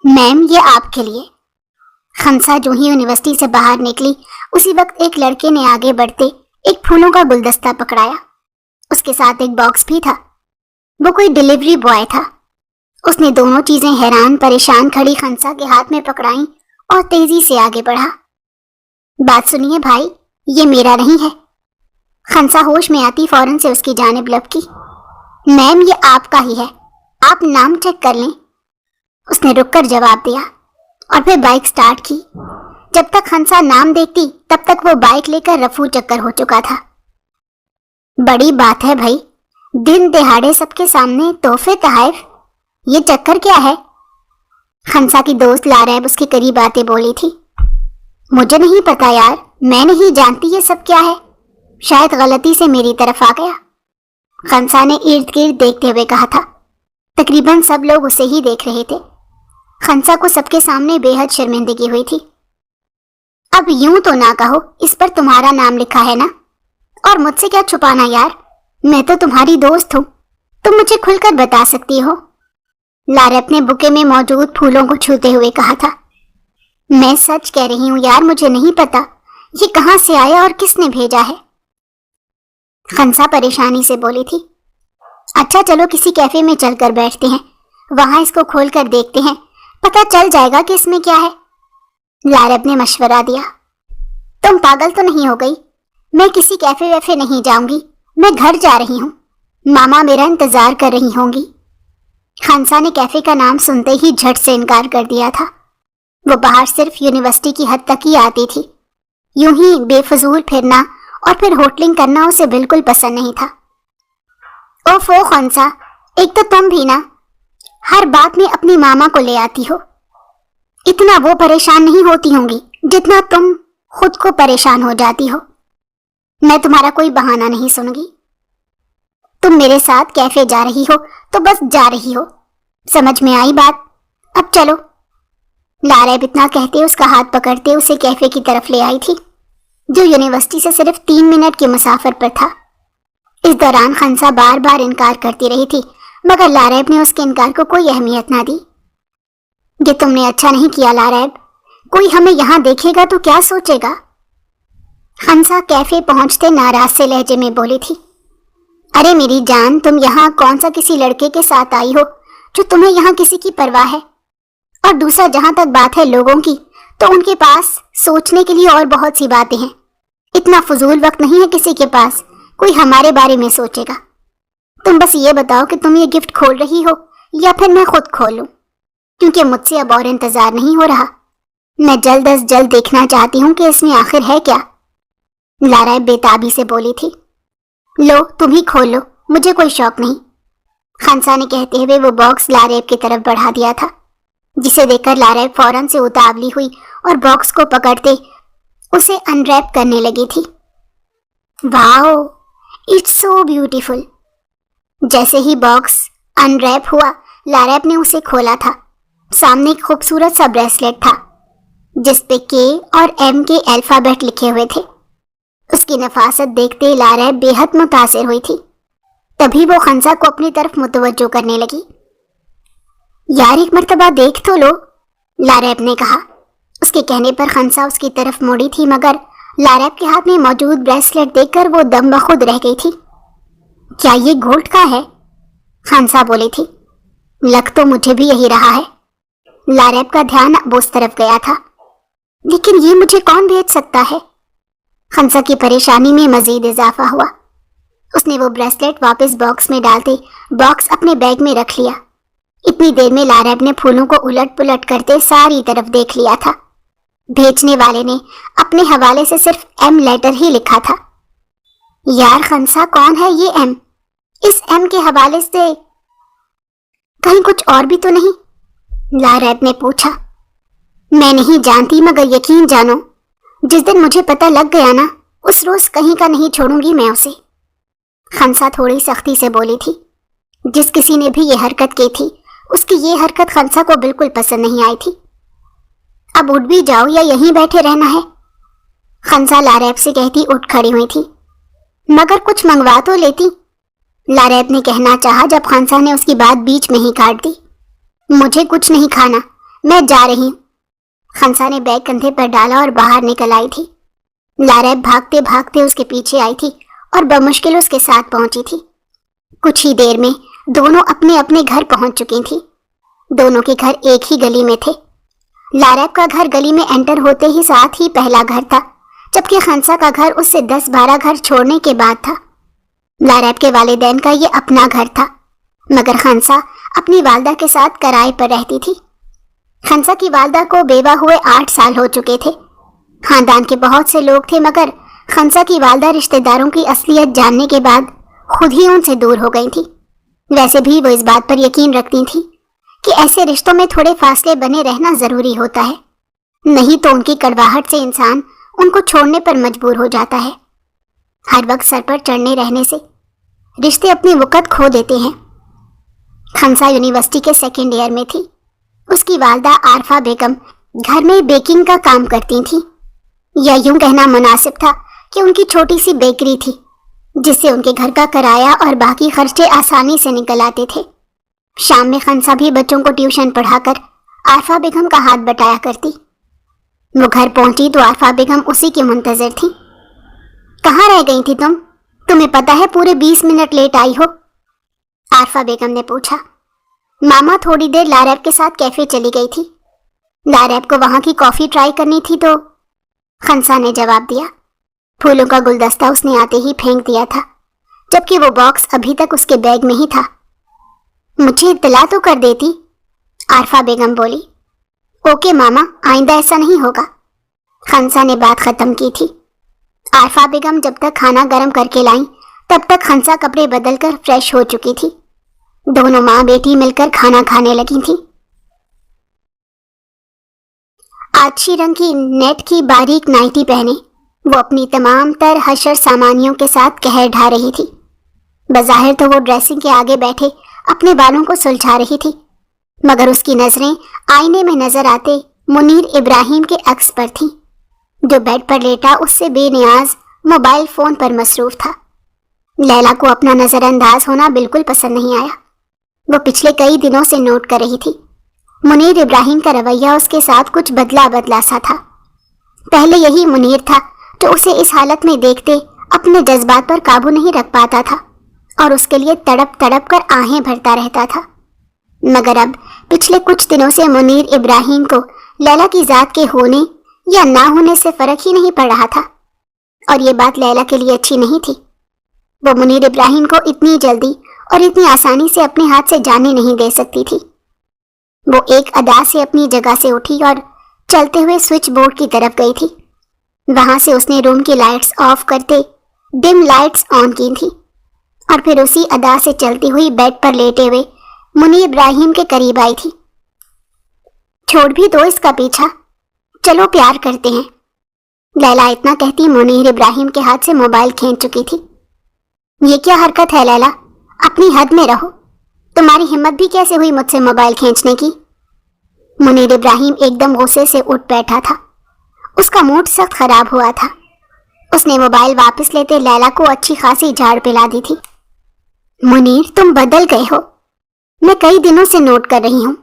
میم یہ آپ کے لیے۔ خنسا جو ہی یونیورسٹی سے باہر نکلی اسی وقت ایک لڑکے نے آگے بڑھتے ایک پھولوں کا گلدستہ پکڑایا۔ اس کے ساتھ ایک باکس بھی تھا۔ وہ کوئی ڈیلیوری بوائے تھا۔ اس نے دونوں چیزیں حیران پریشان کھڑی خنسا کے ہاتھ میں پکڑائیں اور تیزی سے آگے بڑھا۔ بات سنیے بھائی، یہ میرا نہیں ہے۔ خنسا ہوش میں آتی فوراً سے اس کی جانب لپکی۔ میم یہ آپ کا ہی ہے، آپ نام چیک کر لیں۔ اس نے رک کر جواب دیا اور پھر بائک سٹارٹ کی۔ جب تک خنسا نام دیکھتی تب تک وہ بائک لے کر رفو چکر ہو چکا تھا۔ بڑی بات ہے بھائی، دن دہاڑے سب کے سامنے تحفے تحائف، یہ چکر کیا ہے؟ خنسا کی دوست لاریب اس کے قریب آتے بولی تھی۔ مجھے نہیں پتا یار، میں نہیں جانتی یہ سب کیا ہے، شاید غلطی سے میری طرف آ گیا، خنسا نے ارد گرد دیکھتے ہوئے کہا تھا۔ تقریباً سب لوگ اسے ہی دیکھ رہے تھے۔ خنسا کو سب کے سامنے بے حد شرمندگی ہوئی تھی۔ اب یوں تو نہ کہو، اس پر تمہارا نام لکھا ہے نا، اور مجھ سے کیا چھپانا یار، میں تو تمہاری دوست ہوں، تم مجھے کھل کر بتا سکتی ہو۔ لاریب نے بکے میں موجود پھولوں کو چھوتے ہوئے کہا تھا۔ میں سچ کہہ رہی ہوں یار، مجھے نہیں پتا یہ کہاں سے آیا اور کس نے بھیجا ہے، خنسا پریشانی سے بولی تھی۔ اچھا چلو کسی کیفے میں چل کر بیٹھتے ہیں، وہاں اس کو کھول کر دیکھتے ہیں، پتہ چل جائے گا کہ اس میں کیا ہے، لاریب نے مشورہ دیا۔ تم پاگل تو نہیں ہو گئی؟ میں کسی کیفے ویفے نہیں جاؤں گی، میں گھر جا رہی ہوں، ماما میرا انتظار کر رہی ہوں گی۔ خنسا نے کیفے کا نام سنتے ہی جھٹ سے انکار کر دیا تھا۔ وہ باہر صرف یونیورسٹی کی حد تک ہی آتی تھی، یوں ہی بے فضول پھرنا اور پھر ہوٹلنگ کرنا اسے بالکل پسند نہیں تھا۔ اوفو خنسا، ایک تو تم بھی نا ہر بات میں اپنی ماما کو لے آتی ہو، اتنا وہ پریشان نہیں ہوتی ہوں گی جتنا تم خود کو پریشان ہو جاتی ہو۔ میں تمہارا کوئی بہانہ نہیں سنوں گی، تم میرے ساتھ کیفے جا رہی ہو تو بس جا رہی ہو، سمجھ میں آئی بات؟ اب چلو۔ لاریب اتنا کہتے اس کا ہاتھ پکڑتے اسے کیفے کی طرف لے آئی تھی، جو یونیورسٹی سے صرف 3 منٹ کی مسافت پر تھا۔ اس دوران خنسا بار بار انکار کرتی رہی تھی، مگر لاریب نے اس کے انکار کو کوئی اہمیت نہ دی۔ یہ تم نے اچھا نہیں کیا لاریب، کوئی ہمیں یہاں دیکھے گا تو کیا سوچے گا؟ خنسا کیفے پہنچتے ناراض سے لہجے میں بولی تھی۔ ارے میری جان، تم یہاں کون سا کسی لڑکے کے ساتھ آئی ہو جو تمہیں یہاں کسی کی پرواہ ہے؟ اور دوسرا جہاں تک بات ہے لوگوں کی، تو ان کے پاس سوچنے کے لیے اور بہت سی باتیں ہیں، اتنا فضول وقت نہیں ہے کسی کے پاس کوئی ہمارے بارے میں سوچے گا۔ تم بس یہ بتاؤ کہ تم یہ گفٹ کھول رہی ہو یا پھر میں خود کھولوں، کیونکہ مجھ سے اب اور انتظار نہیں ہو رہا، میں جلد از جلد دیکھنا چاہتی ہوں کہ اس میں آخر ہے کیا۔ لاریب بے تابی سے بولی تھی۔ لو تم ہی کھول لو، مجھے کوئی شوق نہیں، خنسا نے کہتے ہوئے وہ باکس لاریب کی طرف بڑھا دیا تھا، جسے دیکھ کر لاریب فوراً سے اتاولی ہوئی اور باکس کو پکڑتے اسے انریپ کرنے لگی تھی۔ واو، اٹس سو بیوٹیفل۔ جیسے ہی باکس انریپ ہوا، لاریب نے اسے کھولا تھا۔ سامنے ایک خوبصورت سا بریسلیٹ تھا جس پہ کے اور ایم کے الفابیٹ لکھے ہوئے تھے۔ اس کی نفاست دیکھتے لاریب بے حد متاثر ہوئی تھی۔ تبھی وہ خنسا کو اپنی طرف متوجہ کرنے لگی۔ یار ایک مرتبہ دیکھ تو لو، لاریب نے کہا۔ اس کے کہنے پر خنسا اس کی طرف موڑی تھی، مگر لاریب کے ہاتھ میں موجود بریسلیٹ دیکھ کر وہ دم بخود رہ گئی تھی۔ کیا یہ گولڈ کا ہے؟ خنسا بولی تھی۔ لگ تو مجھے بھی یہی رہا ہے۔ لاریب کا دھیان اب اس طرف گیا تھا۔ لیکن یہ مجھے کون بھیج سکتا ہے؟ خنسا کی پریشانی میں مزید اضافہ ہوا۔ اس نے وہ بریسلیٹ واپس باکس میں ڈالتے باکس اپنے بیگ میں رکھ لیا۔ اتنی دیر میں لاریب نے پھولوں کو الٹ پلٹ کرتے ساری طرف دیکھ لیا تھا۔ بھیجنے والے نے اپنے حوالے سے صرف ایم لیٹر ہی لکھا تھا۔ یار خنسا، کون ہے یہ ایم؟ اس ایم کے حوالے سے کہیں کچھ اور بھی تو نہیں؟ لاریب نے پوچھا۔ میں نہیں جانتی، مگر یقین جانو جس دن مجھے پتہ لگ گیا نا، اس روز کہیں کا نہیں چھوڑوں گی میں اسے، خنسا تھوڑی سختی سے بولی تھی۔ جس کسی نے بھی یہ حرکت کی تھی اس کی یہ حرکت خنسا کو بالکل پسند نہیں آئی تھی۔ اب اٹھ بھی جاؤ یا یہیں بیٹھے رہنا ہے؟ خنسا لاریب سے کہتی اٹھ کھڑی ہوئی تھی۔ مگر کچھ منگوا تو لیتی، لاریب نے کہنا چاہا جب خنسا نے اس کی بات بیچ میں ہی کاٹ دی۔ مجھے کچھ نہیں کھانا، मैं जा रही हूँ। खंसा ने बैग कंधे पर डाला और बाहर निकल आई थी। लारैब भागते भागते उसके पीछे आई थी और बमुश्किल उसके साथ पहुंची थी। कुछ ही देर में दोनों अपने अपने घर पहुंच चुकी थी। दोनों के घर एक ही गली में थे। लारैब का घर गली में एंटर होते ही साथ ही पहला घर था, जबकि खंसा का घर उससे 10-12 घर छोड़ने के बाद था। लारैब के वालिदैन का ये अपना घर था, मगर खंसा अपनी वालदा के साथ किराए पर रहती थी। खंसा की वालदा को बेवा हुए 8 साल हो चुके थे। खानदान के बहुत से लोग थे, मगर खंसा की वालदा रिश्तेदारों की असलियत जानने के बाद खुद ही उनसे दूर हो गई थी। वैसे भी वो इस बात पर यकीन रखती थी कि ऐसे रिश्तों में थोड़े फासले बने रहना जरूरी होता है, नहीं तो उनकी कड़वाहट से इंसान उनको छोड़ने पर मजबूर हो जाता है। हर वक्त सर पर चढ़ने रहने से रिश्ते अपनी वक़्त खो देते हैं। खंसा यूनिवर्सिटी के 2nd ईयर में थी। उसकी वालदा आरफा बेगम घर में बेकिंग का काम करती थी, या यूं कहना मुनासिब था कि उनकी छोटी सी बेकरी थी, जिससे उनके घर का किराया और बाकी खर्चे आसानी से निकल आते थे। शाम में खंसा भी बच्चों को ट्यूशन पढ़ाकर आरफा बेगम का हाथ बटाया करती। वो घर पहुंची तो आरफा बेगम उसी के मुंतजर थी। कहाँ रह गई थी तुम? तुम्हें पता है पूरे 20 मिनट लेट आई हो, आरफा बेगम ने पूछा। मामा थोड़ी देर लारैब के साथ कैफे चली गई थी। लारैब को वहां की कॉफी ट्राई करनी थी तो, खंसा ने जवाब दिया। फूलों का गुलदस्ता उसने आते ही फेंक दिया था, जबकि वो बॉक्स अभी तक उसके बैग में ही था। मुझे इत्तला तो कर देती, आरफा बेगम बोली। ओके मामा, आइंदा ऐसा नहीं होगा। खंसा ने बात खत्म की थी। आरफा बेगम जब तक खाना गर्म करके लाई, तब तक खंसा कपड़े बदलकर फ्रेश हो चुकी थी। दोनों माँ बेटी मिलकर खाना खाने लगी थी। आछी रंग की नेट की बारीक नाइटी पहने वो अपनी तमाम तर हशर सामानियों के साथ कहर ढा रही थी। बज़ाहिर तो वो ड्रेसिंग के आगे बैठे अपने बालों को सुलझा रही थी, मगर उसकी नजरें आईने में नजर आते मुनीर इब्राहिम के अक्स पर थीं, जो बेड पर लेटा उससे बेनियाज मोबाइल फोन पर मसरूफ था। लैला को अपना नजरअंदाज होना बिल्कुल पसंद नहीं आया। वो पिछले कई दिनों से नोट कर रही थी। मुनीर इब्राहिम का रवैया उसके साथ कुछ बदला बदला सा था। पहले यही मुनीर था जो उसे इस हालत में देखते अपने जज्बात पर काबू नहीं रख पाता था और उसके लिए तड़प तड़प कर आहें भरता रहता था। मगर अब पिछले कुछ दिनों से मुनीर इब्राहिम को लैला की जात के होने या ना होने से फर्क ही नहीं पड़ रहा था, और ये बात लैला के लिए अच्छी नहीं थी। वो मुनीर इब्राहिम को इतनी जल्दी और इतनी आसानी से अपने हाथ से जाने नहीं दे सकती थी। वो एक अदा से अपनी जगह से उठी और चलते हुए स्विच बोर्ड की तरफ गई थी। वहां से उसने रूम की लाइट्स ऑफ करते डिम लाइट्स ऑन की थी और फिर उसी अदा से चलती हुई बेड पर लेटे हुए मुनीर इब्राहिम के करीब आई थी। छोड़ भी दो इसका पीछा, चलो प्यार करते हैं, लैला इतना कहती मुनीर इब्राहिम के हाथ से मोबाइल खींच चुकी थी। ये क्या हरकत है लैला, अपनी हद में रहो। तुम्हारी हिम्मत भी कैसे हुई मुझसे मोबाइल खींचने की? मुनीर इब्राहिम एकदम गुस्से से उठ बैठा था। उसका मूड सख्त खराब हुआ था। उसने मोबाइल वापस लेते लैला को अच्छी खासी झाड़ पिला दी थी। मुनीर, तुम बदल गए हो, मैं कई दिनों से नोट कर रही हूँ,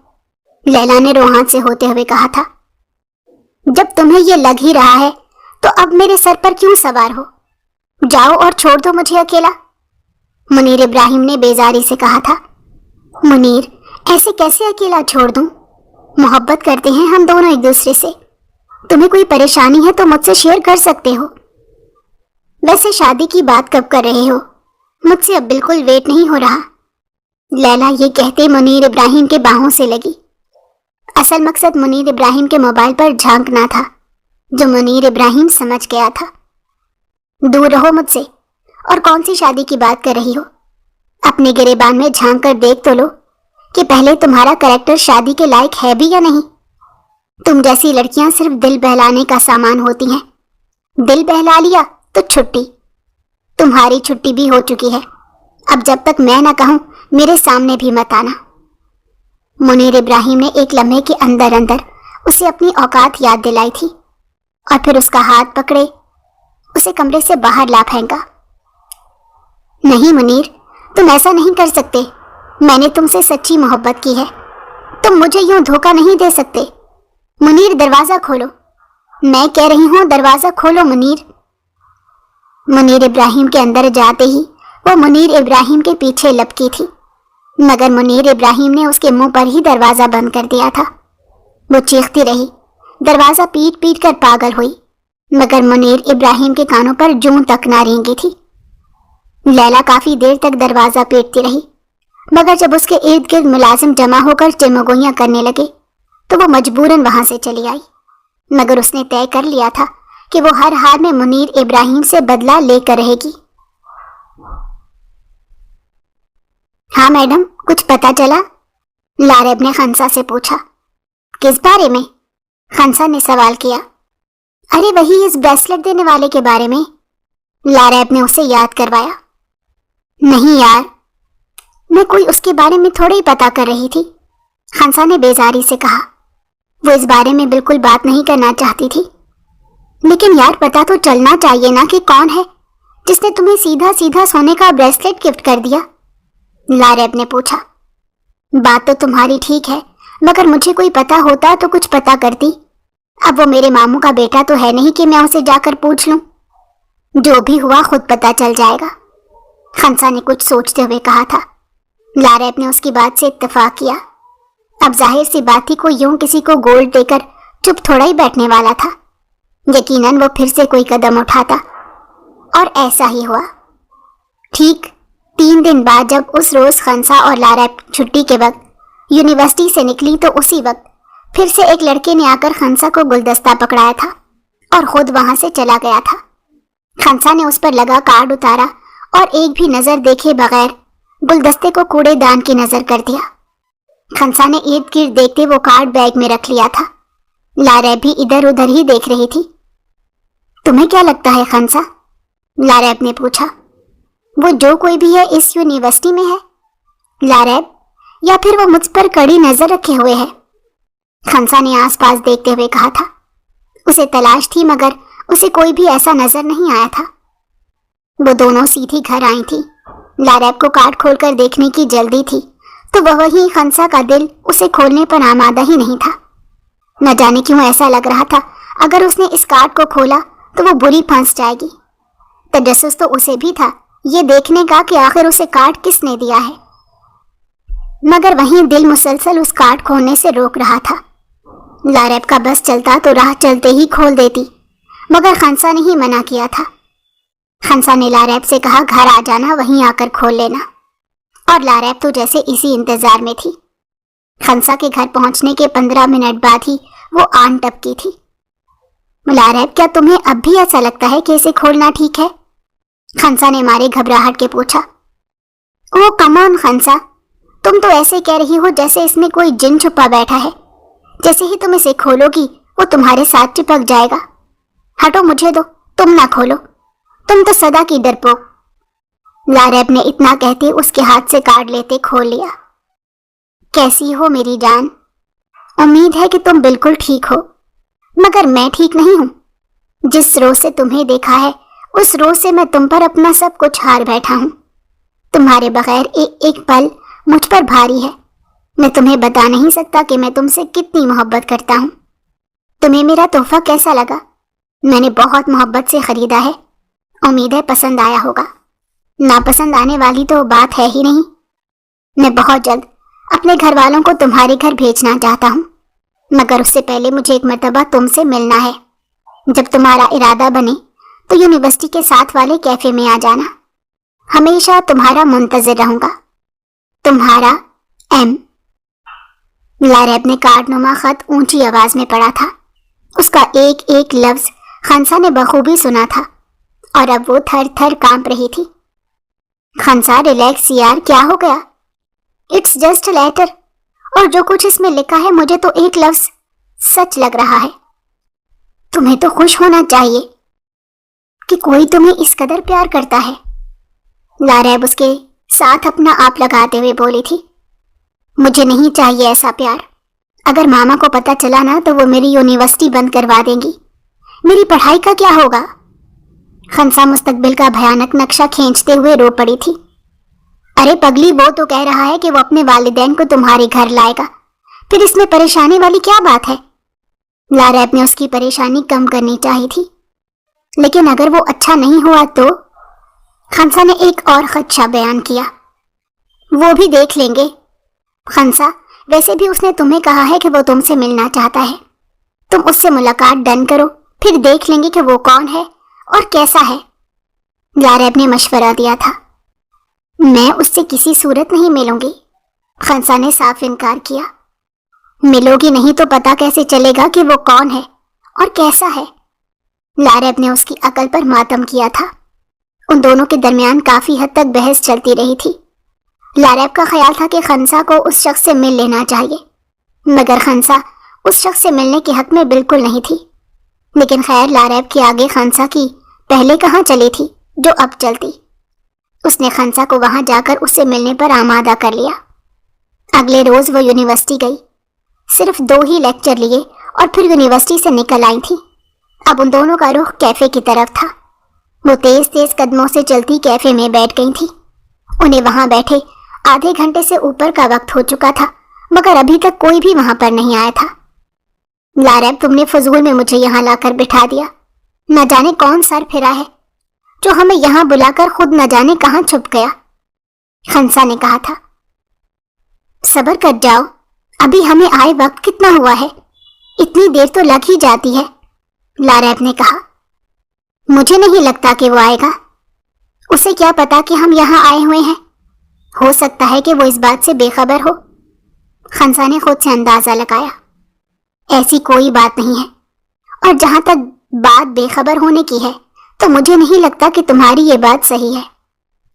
लैला ने रोहान से होते हुए कहा था। जब तुम्हें यह लग ही रहा है तो अब मेरे सर पर क्यों सवार हो? जाओ और छोड़ दो मुझे अकेला, मुनीर इब्राहिम ने बेजारी से कहा था। मुनीर, ऐसे कैसे अकेला छोड़ दूं? मोहब्बत करते हैं हम दोनों एक दूसरे से। तुम्हें कोई परेशानी है तो मुझसे शेयर कर सकते हो। वैसे शादी की बात कब कर रहे हो? मुझसे अब बिल्कुल वेट नहीं हो रहा, लैला ये कहते मुनीर इब्राहिम के बाहों से लगी। असल मकसद मुनीर इब्राहिम के मोबाइल पर झांकना था, जो मुनीर इब्राहिम समझ गया था। दूर रहो मुझसे, और कौन सी शादी की बात कर रही हो? अपने गिरेबान में झांक कर देख तो लो कि पहले तुम्हारा कैरेक्टर शादी के लायक है भी या नहीं। तुम जैसी लड़कियां सिर्फ दिल बहलाने का सामान होती हैं। दिल बहला लिया तो छुट्टी। तुम्हारी छुट्टी भी हो चुकी है। अब जब तक मैं ना कहूं मेरे सामने भी मत आना। मुनीर इब्राहिम ने एक लम्हे के अंदर अंदर उसे अपनी औकात याद दिलाई थी और फिर उसका हाथ पकड़े उसे कमरे से बाहर ला फेंका। नहीं मुनीर, तुम ऐसा नहीं कर सकते। मैंने तुमसे सच्ची मोहब्बत की है। तुम मुझे यूं धोखा नहीं दे सकते। منیر دروازہ کھولو، میں کہہ رہی ہوں دروازہ کھولو منیر۔ منیر ابراہیم کے اندر جاتے ہی وہ منیر ابراہیم کے پیچھے لپکی تھی، مگر منیر ابراہیم نے اس کے منہ پر ہی دروازہ بند کر دیا تھا۔ وہ چیختی رہی، دروازہ پیٹ پیٹ کر پاگل ہوئی، مگر منیر ابراہیم کے کانوں پر جوں تک نہ رینگی تھی۔ لیلا کافی دیر تک دروازہ پیٹتی رہی، مگر جب اس کے ارد گرد ملازم جمع ہو کر چمگوئیاں کرنے لگے تو وہ مجبوراً وہاں سے چلی آئی، مگر اس نے طے کر لیا تھا کہ وہ ہر حال میں منیر ابراہیم سے بدلہ لے کر رہے گی۔ ہاں میڈم، کچھ پتا چلا؟ لاریب نے خنسا سے پوچھا۔ کس بارے میں؟ خنسا نے سوال کیا۔ ارے وہی اس بریسلٹ دینے والے کے بارے میں، لاریب نے اسے یاد کروایا۔ نہیں یار، میں کوئی اس کے بارے میں تھوڑا ہی پتا کر رہی تھی، خنسا نے بیزاری سے کہا۔ وہ اس بارے میں بالکل بات نہیں کرنا چاہتی تھی، لیکن یار پتا تو چلنا چاہیے نا کہ کون ہے جس نے تمہیں سیدھا سیدھا سونے کا بریسلٹ گفٹ کر دیا، لاریب نے پوچھا۔ بات تو تمہاری ٹھیک ہے، مگر مجھے کوئی پتا ہوتا تو کچھ پتا کرتی۔ اب وہ میرے ماموں کا بیٹا تو ہے نہیں کہ میں اسے جا کر پوچھ لوں۔ جو بھی ہوا خود پتا چل جائے گا، خنسا نے کچھ سوچتے ہوئے کہا تھا۔ لاریب نے اس کی بات سے اتفاق کیا۔ اب ظاہر سی بات تھی، کوئی یوں کسی کو گولڈ دے کر چپ تھوڑا ہی بیٹھنے والا تھا، یقیناً وہ پھر سے کوئی قدم اٹھاتا، اور ایسا ہی ہوا۔ ٹھیک 3 دن بعد جب اس روز خنسا اور لاریب چھٹی کے وقت یونیورسٹی سے نکلی تو اسی وقت پھر سے ایک لڑکے نے آ کر خنسا کو گلدستہ پکڑایا تھا اور خود وہاں سے چلا گیا تھا۔ خنسا نے اس پر لگا کارڈ اتارا اور ایک بھی نظر دیکھے بغیر گلدستے کو کوڑے دان کی نظر کر دیا۔ خنسا نے ارد گرد دیکھتے وہ کارڈ بیگ میں رکھ لیا تھا۔ لاریب بھی ادھر ادھر ہی دیکھ رہی تھی۔ تمہیں کیا لگتا ہے خنسا؟ لاریب نے پوچھا۔ وہ جو کوئی بھی ہے اس یونیورسٹی میں ہے، لاریب، یا پھر وہ مجھ پر کڑی نظر رکھے ہوئے ہے؟ خنسا نے آس پاس دیکھتے ہوئے کہا تھا۔ اسے تلاش تھی مگر اسے کوئی بھی ایسا نظر نہیں آیا تھا۔ وہ دونوں سیدھی گھر آئی تھی۔ لاریب کو کارڈ کھول کر دیکھنے کی جلدی تھی تو وہی خنسا کا دل اسے کھولنے پر آمادہ ہی نہیں تھا۔ نہ جانے کیوں ایسا لگ رہا تھا اگر اس نے اس کارڈ کو کھولا تو وہ بری پھنس جائے گی۔ تجسس تو اسے بھی تھا یہ دیکھنے کا کہ آخر اسے کارڈ کس نے دیا ہے، مگر وہیں دل مسلسل اس کارڈ کھولنے سے روک رہا تھا۔ لاریب کا بس چلتا تو راہ چلتے ہی کھول دیتی، مگر خنسا نے ہی منع کیا تھا۔ خنسا نے لاریب سے کہا گھر آ جانا، وہیں آ کر کھول لینا، اور لاریب تو جیسے اسی انتظار میں تھی۔ خنسا کے گھر پہنچنے کے 15 منٹ بعد ہی وہ آن ٹپکی تھی۔ لاریب، کیا تمہیں اب بھی ایسا لگتا ہے کہ اسے کھولنا ٹھیک ہے؟ خنسا نے مارے گھبراہٹ کے پوچھا۔ او کم آن خنسا، تم تو ایسے کہہ رہی ہو جیسے اس میں کوئی جن چھپا بیٹھا ہے۔ جیسے ہی تم اسے کھولو گی وہ تمہارے ساتھ چپک جائے گا۔ ہٹو، مجھے دو، تم نہ کھولو، تم تو سدا کی ڈرپوک۔ لاریب نے اتنا کہتے اس کے ہاتھ سے کارڈ لیتے کھول لیا۔ کیسی ہو میری جان؟ امید ہے کہ تم بالکل ٹھیک ہو، مگر میں ٹھیک نہیں ہوں۔ جس روز سے تمہیں دیکھا ہے اس روز سے میں تم پر اپنا سب کچھ ہار بیٹھا ہوں۔ تمہارے بغیر ایک پل مجھ پر بھاری ہے۔ میں تمہیں بتا نہیں سکتا کہ میں تم سے کتنی محبت کرتا ہوں۔ تمہیں میرا تحفہ کیسا لگا؟ میں نے بہت محبت سے خریدا ہے، امید ہے پسند آیا ہوگا۔ ناپسند آنے والی تو بات ہے ہی نہیں۔ میں بہت جلد اپنے گھر والوں کو تمہارے گھر بھیجنا چاہتا ہوں، مگر اس سے پہلے مجھے ایک مرتبہ تم سے ملنا ہے۔ جب تمہارا ارادہ بنے تو یونیورسٹی کے ساتھ والے کیفے میں آ جانا۔ ہمیشہ تمہارا منتظر رہوں گا، تمہارا ایم۔ لاریب نے کارڈ نما خط اونچی آواز میں پڑھا تھا۔ اس کا ایک ایک لفظ خنسا نے بخوبی سنا تھا اور اب وہ تھر تھر کانپ رہی تھی۔ خنسا ریلیکس یار، کیا ہو گیا؟ اٹس جسٹ لیٹر، اور جو کچھ اس میں لکھا ہے مجھے تو ایک لفظ سچ لگ رہا ہے۔ تمہیں تو خوش ہونا چاہیے کہ کوئی تمہیں اس قدر پیار کرتا ہے۔ لاریب اس کے ساتھ اپنا آپ لگاتے ہوئے بولی تھی۔ مجھے نہیں چاہیے ایسا پیار۔ اگر ماما کو پتا چلا نا تو وہ میری یونیورسٹی بند کروا دیں گی۔ میری پڑھائی کا کیا ہوگا؟ خنسا مستقبل کا بھیانک نقشہ کھینچتے ہوئے رو پڑی تھی۔ ارے پگلی، وہ تو کہہ رہا ہے کہ وہ اپنے والدین کو تمہارے گھر لائے گا، پھر اس میں پریشانی والی کیا بات ہے؟ लारैब ने उसकी परेशानी कम करनी चाहिए थी, लेकिन अगर वो अच्छा नहीं हुआ तो? खंसा ने एक और खदशा बयान किया। वो भी देख लेंगे। खंसा, वैसे भी उसने तुम्हें कहा है कि वो तुमसे मिलना चाहता है। तुम उससे मुलाकात डन करो, फिर देख लेंगे कि वो कौन है और कैसा है। लारैब ने मशवरा दिया था। मैं उससे किसी सूरत नहीं मिलूंगी। खंसा ने साफ इनकार किया। मिलोगी नहीं तो पता कैसे चलेगा कि वो कौन है और कैसा है? लारैब ने उसकी अकल पर मातम किया था। उन दोनों के दरमियान काफी हद तक बहस चलती रही थी। लारैब का ख्याल था कि खंसा को उस शख्स से मिल लेना चाहिए, मगर खंसा उस शख्स से मिलने के हक में बिल्कुल नहीं थी। लेकिन खैर, लारैब के आगे खंसा की पहले कहाँ चली थी जो अब चलती। उसने खंसा को वहां जाकर उससे मिलने पर आमादा कर लिया। अगले रोज वो यूनिवर्सिटी गई। सिर्फ 2 ही लेक्चर लिए और फिर यूनिवर्सिटी से निकल आई थी। अब उन दोनों का रुख कैफे की तरफ था। वो तेज तेज कदमों से चलती कैफे में बैठ गई थी। उन्हें वहां बैठे आधे घंटे से ऊपर का वक्त हो चुका था, मगर अभी तक कोई भी वहां पर नहीं आया था। लारैब, तुमने फजूल में मुझे यहाँ लाकर बिठा दिया। न जाने कौन सर फिरा है जो हमें यहाँ बुलाकर खुद न जाने कहाँ छुप गया। खंसा ने कहा था। सब्र कर जाओ, अभी हमें आए वक्त कितना हुआ है, इतनी देर तो लग ही जाती है। लारैब ने कहा। मुझे नहीं लगता कि वो आएगा। उसे क्या पता कि हम यहाँ आए हुए हैं। हो सकता है कि वो इस बात से बेखबर हो। खंसा ने खुद से अंदाजा लगाया। ऐसी कोई बात नहीं है, और जहां तक बात बेखबर होने की है तो मुझे नहीं लगता कि तुम्हारी ये बात सही है,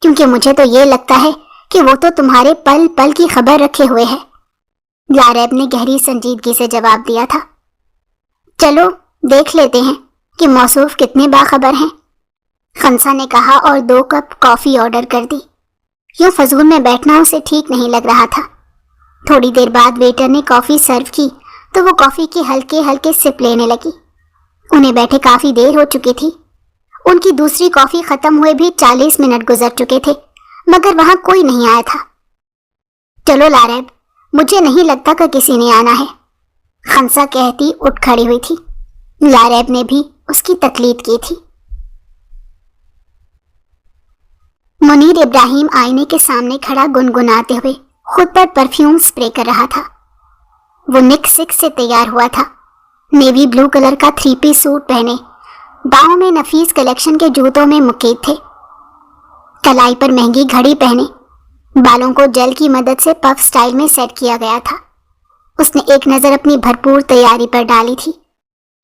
क्योंकि मुझे तो ये लगता है कि वो तो तुम्हारे पल पल की खबर रखे हुए है। लारैब ने गहरी संजीदगी से जवाब दिया था। चलो देख लेते हैं कि मौसूफ कितने बाखबर हैं, खंसा ने कहा और 2 कप कॉफी ऑर्डर कर दी। यूं फजूल में बैठना उसे ठीक नहीं लग रहा था। थोड़ी देर बाद वेटर ने कॉफी सर्व की तो वो कॉफी के हल्के हल्के सिप लेने लगी। उन्हें बैठे काफी देर हो चुकी थी। उनकी दूसरी कॉफी खत्म हुए भी 40 मिनट गुजर चुके थे, मगर वहां कोई नहीं आया था। चलो लारैब, मुझे नहीं लगता कि किसी ने आना है, खंसा कहती उठ खड़ी हुई थी। लारैब ने भी उसकी तकलीद की थी। मुनीर इब्राहिम आईने के सामने खड़ा गुनगुनाते हुए खुद पर परफ्यूम स्प्रे कर रहा था। वो निक सिक से तैयार हुआ था। नेवी ब्लू कलर का 3 पीस सूट पहने, बाहों में नफीस कलेक्शन के जूतों में मुकेद थे, कलाई पर महंगी घड़ी पहने, बालों को जेल की मदद से पफ स्टाइल में सेट किया गया था। उसने एक नजर अपनी भरपूर तैयारी पर डाली थी।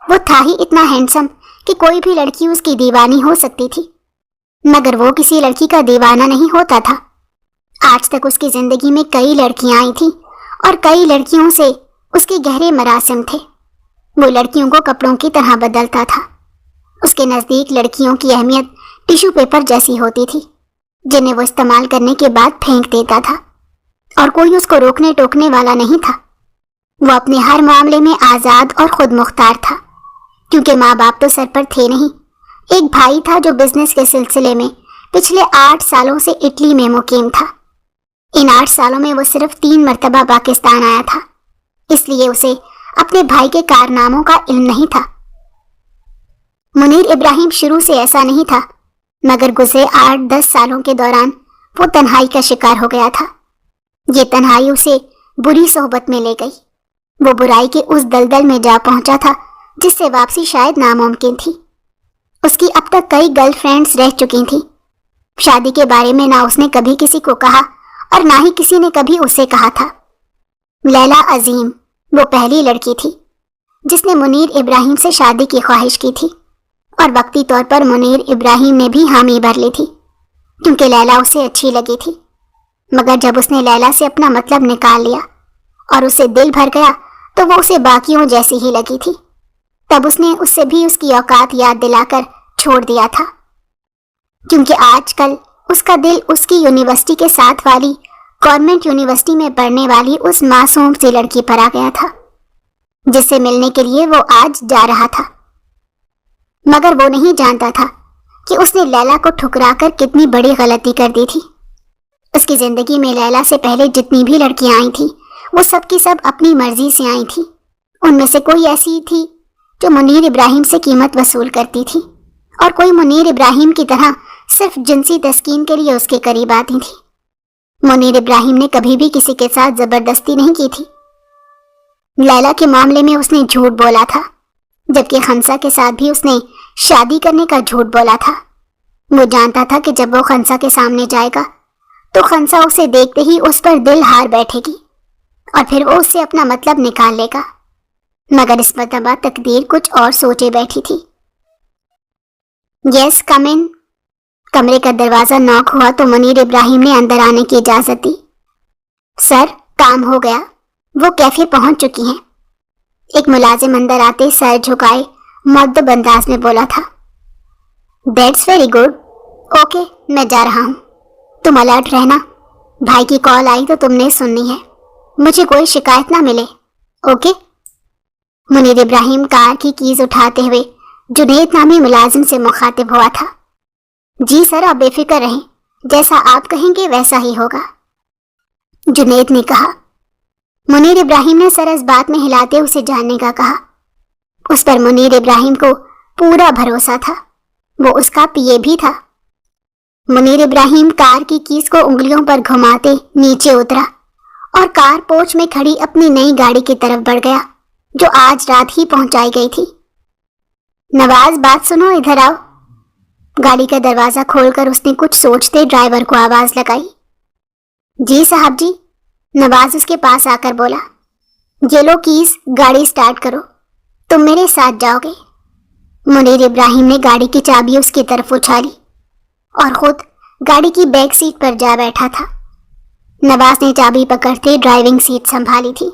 वो था ही इतना हैंडसम कि कोई भी लड़की उसकी दीवानी हो सकती थी, मगर वो किसी लड़की का दीवाना नहीं होता था। आज तक उसकी जिंदगी में कई लड़कियां आई थी और कई लड़कियों से उसके गहरे मरासिम थे। वो लड़कियों को कपड़ों की तरह बदलता था। उसके नज़दीक लड़कियों की अहमियत टिश्यू पेपर जैसी होती थी, जिन्हें वो इस्तेमाल करने के बाद फेंक देता था, और कोई उसको रोकने टोकने वाला नहीं था। वो अपने हर मामले में आज़ाद और खुद मुख्तार था, क्योंकि माँ बाप तो सर पर थे नहीं। एक भाई था जो बिजनेस के सिलसिले में पिछले 8 सालों से इटली में मुकीम था। इन 8 सालों में वो सिर्फ 3 मरतबा पाकिस्तान आया था, इसलिए उसे अपने भाई के कारनामों का इल्म नहीं था। मुनीर इब्राहिम शुरू से ऐसा नहीं था, मगर गुज़रे 8-10 सालों के दौरान वो तन्हाई का शिकार हो गया था। ये तन्हाई उसे बुरी सोहबत में ले गई। वो बुराई के उस दलदल में जा पहुंचा था जिससे वापसी शायद नामुमकिन थी। उसकी अब तक कई गर्लफ्रेंड्स रह चुकी थीं। शादी के बारे में ना उसने कभी किसी को कहा और ना ही किसी ने कभी उसे कहा था। लैला अजीम वो पहली लड़की थी जिसने मुनीर इब्राहिम से शादी की ख्वाहिश की थी, और वक्ती तौर पर मुनीर इब्राहिम ने भी हामी भर ली थी, क्योंकि लैला उसे अच्छी लगी थी। मगर जब उसने लैला से अपना मतलब निकाल लिया और उसे दिल भर गया तो वो उसे बाकियों जैसी ही लगी थी। तब उसने उससे भी उसकी औकात याद दिलाकर छोड़ दिया था, क्योंकि आजकल उसका दिल उसकी यूनिवर्सिटी के साथ वाली गवर्नमेंट यूनिवर्सिटी में पढ़ने वाली उस मासूम सी लड़की पर आ गया था, जिससे मिलने के लिए वो आज जा रहा था। मगर वो नहीं जानता था कि उसने लैला को ठुकराकर कितनी बड़ी गलती कर दी थी। उसकी जिंदगी में लैला से पहले जितनी भी लड़कियां आई थी वो सब की सब अपनी मर्जी से आई थी। उनमें से कोई ऐसी थी جو منیر ابراہیم سے قیمت وصول کرتی تھی اور کوئی منیر ابراہیم کی طرح صرف جنسی تسکین کے لیے اس کے قریب آتی تھی۔ منیر ابراہیم نے کبھی بھی کسی کے ساتھ زبردستی نہیں کی تھی۔ لیلا کے معاملے میں اس نے جھوٹ بولا تھا، جبکہ خنسا کے ساتھ بھی اس نے شادی کرنے کا جھوٹ بولا تھا۔ وہ جانتا تھا کہ جب وہ خنسا کے سامنے جائے گا تو خنسا اسے دیکھتے ہی اس پر دل ہار بیٹھے گی اور پھر وہ اس سے اپنا مطلب نکال لے گا، مگر اس مرتبہ تقدیر کچھ اور سوچے بیٹھی تھی۔ یس کم ان۔ کمرے کا دروازہ ناک ہوا تو منیر ابراہیم نے اندر آنے کی اجازت دی۔ سر، کام ہو گیا، وہ کیفے پہنچ چکی ہیں۔ ایک ملازم اندر آتے سر جھکائے مؤدب انداز میں بولا تھا۔ دیٹس ویری گڈ، اوکے میں جا رہا ہوں، تم الرٹ رہنا، بھائی کی کال آئی تو تم نے سننی ہے، مجھے کوئی شکایت نہ ملے، اوکے؟ منیر ابراہیم کار کی کیز اٹھاتے ہوئے جنید نامی ملازم سے مخاطب ہوا تھا۔ جی سر، آپ بے فکر رہیں، جیسا آپ کہیں گے ویسا ہی ہوگا، جنید نے کہا۔ منیر ابراہیم نے سر اس بات میں ہلاتے اسے جاننے کا کہا۔ اس پر منیر ابراہیم کو پورا بھروسہ تھا، وہ اس کا پی اے بھی تھا۔ منیر ابراہیم کار کی کیز کو انگلیوں پر گھماتے نیچے اترا اور کار پورچ میں کھڑی اپنی نئی گاڑی کی طرف بڑھ گیا جو آج رات ہی پہنچائی گئی تھی۔ نواز بات سنو، ادھر آؤ۔ گاڑی کا دروازہ کھول کر اس نے کچھ سوچتے ڈرائیور کو آواز لگائی۔ جی صاحب جی، نواز اس کے پاس آ کر بولا۔ یہ لو کیز، گاڑی سٹارٹ کرو، تم میرے ساتھ جاؤ گے۔ منیر ابراہیم نے گاڑی کی چابی اس کی طرف اچھالی اور خود گاڑی کی بیک سیٹ پر جا بیٹھا تھا۔ نواز نے چابی پکڑتے ڈرائیونگ سیٹ سنبھالی تھی۔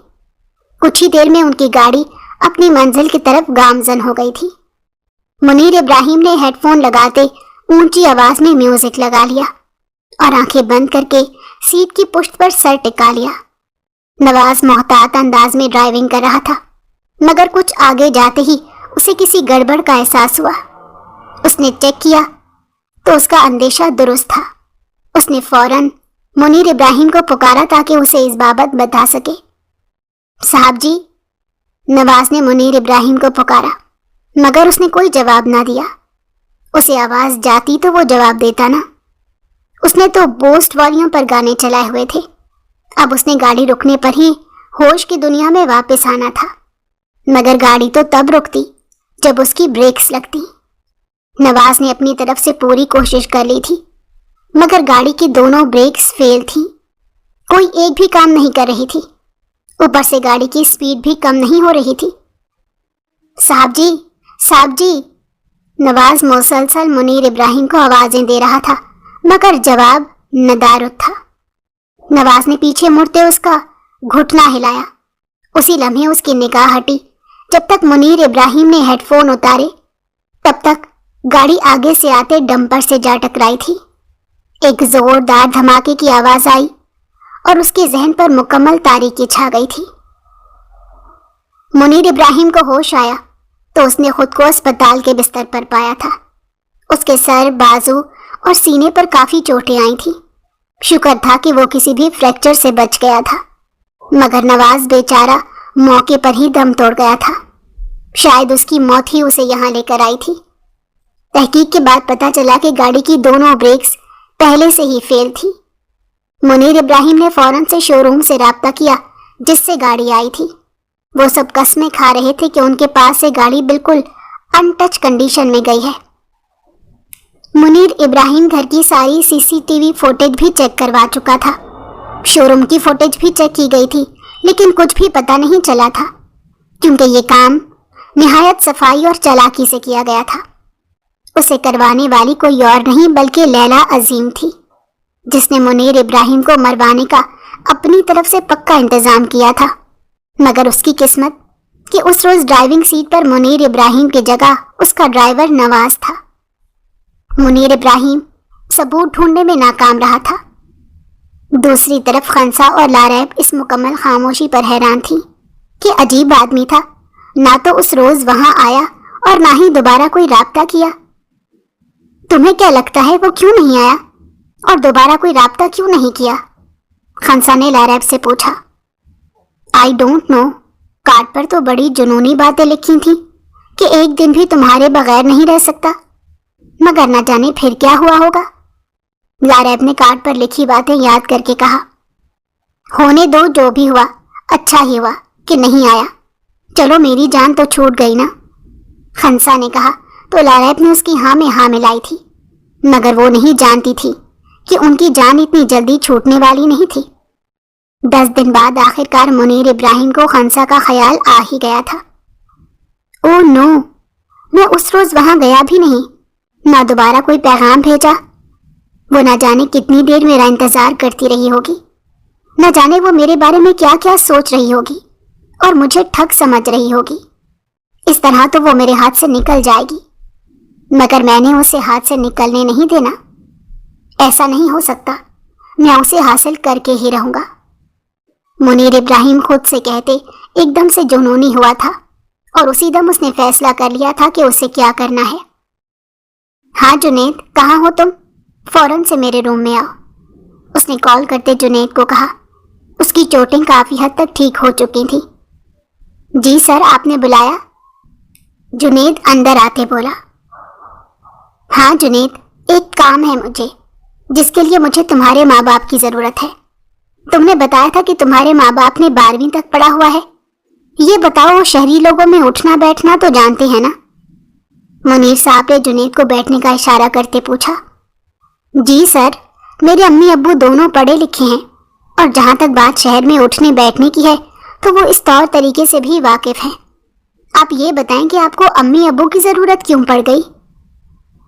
کچھ ہی دیر میں ان کی گاڑی اپنی منزل کی طرف گامزن ہو گئی تھی۔ منیر ابراہیم نے ہیڈ فون لگاتے اونچی آواز میں میوزک لگا لیا اور آنکھیں بند کر کے سیٹ کی پشت پر سر ٹکا لیا۔ نواز محتاط انداز میں ڈرائیونگ کر رہا تھا، مگر کچھ آگے جاتے ہی اسے کسی گڑبڑ کا احساس ہوا۔ اس نے چیک کیا تو اس کا اندیشہ درست تھا۔ اس نے فوراً منیر ابراہیم کو پکارا تاکہ اسے اس بابت بتا سکے۔ صاحب جی، نواز نے منیر ابراہیم کو پکارا، مگر اس نے کوئی جواب نہ دیا۔ اسے آواز جاتی تو وہ جواب دیتا نا۔ اس نے تو بوسٹ والیوم پر گانے چلائے ہوئے تھے۔ اب اس نے گاڑی رکنے پر ہی ہوش کی دنیا میں واپس آنا تھا، مگر گاڑی تو تب رکتی جب اس کی بریکس لگتی۔ نواز نے اپنی طرف سے پوری کوشش کر لی تھی، مگر گاڑی کی دونوں بریکس فیل تھیں، کوئی ایک بھی کام نہیں کر رہی تھی۔ اوپر سے گاڑی کی سپیڈ بھی کم نہیں ہو رہی تھی۔ صاحب جی، صاحب جی، نواز مسلسل منیر ابراہیم کو آوازیں دے رہا تھا، مگر جواب ندارد تھا۔ نواز نے پیچھے مڑتے اس کا گھٹنا ہلایا۔ اسی لمحے اس کی نگاہ ہٹی۔ جب تک منیر ابراہیم نے ہیڈ فون اتارے تب تک گاڑی آگے سے آتے ڈمپر سے جا ٹکرائی تھی۔ ایک زوردار دھماکے کی آواز آئی اور اس کے ذہن پر مکمل تاریکی چھا گئی تھی۔ منیر ابراہیم کو ہوش آیا تو اس نے خود کو اسپتال کے بستر پر پایا تھا۔ اس کے سر، بازو اور سینے پر کافی چوٹیں آئی تھیں۔ شکر تھا کہ وہ کسی بھی فریکچر سے بچ گیا تھا، مگر نواز بیچارہ موقع پر ہی دم توڑ گیا تھا۔ شاید اس کی موت ہی اسے یہاں لے کر آئی تھی۔ تحقیق کے بعد پتہ چلا کہ گاڑی کی دونوں بریکس پہلے سے ہی فیل تھی۔ منیر ابراہیم نے فوراً سے شو روم سے رابطہ کیا جس سے گاڑی آئی تھی۔ وہ سب قسمیں کھا رہے تھے کہ ان کے پاس سے گاڑی بالکل ان ٹچ کنڈیشن میں گئی ہے۔ منیر ابراہیم گھر کی ساری سی سی ٹی وی فوٹیج بھی چیک کروا چکا تھا۔ شو روم کی فوٹیج بھی چیک کی گئی تھی، لیکن کچھ بھی پتہ نہیں چلا تھا، کیونکہ یہ کام نہایت صفائی اور چالاکی سے کیا گیا تھا۔ اسے کروانے والی کوئی اور نہیں بلکہ لیلا عظیم تھی، جس نے منیر ابراہیم کو مروانے کا اپنی طرف سے پکا انتظام کیا تھا۔ مگر اس کی قسمت کہ اس روز ڈرائیونگ سیٹ پر منیر ابراہیم کی جگہ اس کا ڈرائیور نواز تھا۔ منیر ابراہیم ثبوت ڈھونڈنے میں ناکام رہا تھا۔ دوسری طرف خنسا اور لاریب اس مکمل خاموشی پر حیران تھی کہ عجیب آدمی تھا، نہ تو اس روز وہاں آیا اور نہ ہی دوبارہ کوئی رابطہ کیا۔ تمہیں کیا لگتا ہے وہ کیوں نہیں آیا اور دوبارہ کوئی رابطہ کیوں نہیں کیا؟ خنسا نے لاریب سے پوچھا۔ آئی ڈونٹ نو، کارڈ پر تو بڑی جنونی باتیں لکھی تھیں، کہ ایک दिन भी तुम्हारे बगैर नहीं रह सकता, मगर न जाने फिर क्या हुआ होगा। लारैब ने कार्ड पर लिखी बातें याद करके कहा, होने दो, जो भी हुआ अच्छा ही हुआ कि नहीं आया, चलो मेरी जान तो छूट गई ना। खंसा ने कहा तो लारैब ने उसकी हाँ में हाँ मिलाई थी, मगर वो नहीं जानती थी कि उनकी जान इतनी जल्दी छूटने वाली नहीं थी। 10 दिन बाद आखिरकार मुनीर इब्राहिम को खंसा का ख्याल आ ही गया था। ओ नो, मैं उस रोज वहां गया भी नहीं, ना दोबारा कोई पैगाम भेजा। वो न जाने कितनी देर मेरा इंतजार करती रही होगी, न जाने वो मेरे बारे में क्या क्या सोच रही होगी और मुझे ठग समझ रही होगी। इस तरह तो वो मेरे हाथ से निकल जाएगी, मगर मैंने उसे हाथ से निकलने नहीं देना। ऐसा नहीं हो सकता, मैं उसे हासिल करके ही रहूंगा। मुनीर इब्राहिम खुद से कहते एकदम से जुनूनी हुआ था और उसी दम उसने फैसला कर लिया था कि उसे क्या करना है। हाँ जुनैद, कहाँ हो तुम? फौरन से मेरे रूम में आओ, उसने कॉल करते जुनैद को कहा। उसकी चोटें काफी हद तक ठीक हो चुकी थी। जी सर, आपने बुलाया? जुनैद अंदर आते बोला। हाँ जुनैद, एक काम है मुझे, जिसके लिए मुझे तुम्हारे माँ बाप की जरूरत है। तुमने बताया था कि तुम्हारे माँ बाप ने 12वीं तक पढ़ा हुआ है। ये बताओ, शहरी लोगों में उठना बैठना तो जानते हैं ना? मुनीर साहब ने जुनैद को बैठने का इशारा करते पूछा। जी सर, मेरे अम्मी अब्बू दोनों पढ़े लिखे हैं, और जहाँ तक बात शहर में उठने बैठने की है तो वो इस तौर तरीके से भी वाकिफ हैं। आप ये बताएं कि आपको अम्मी अब्बू की जरूरत क्यों पड़ गई?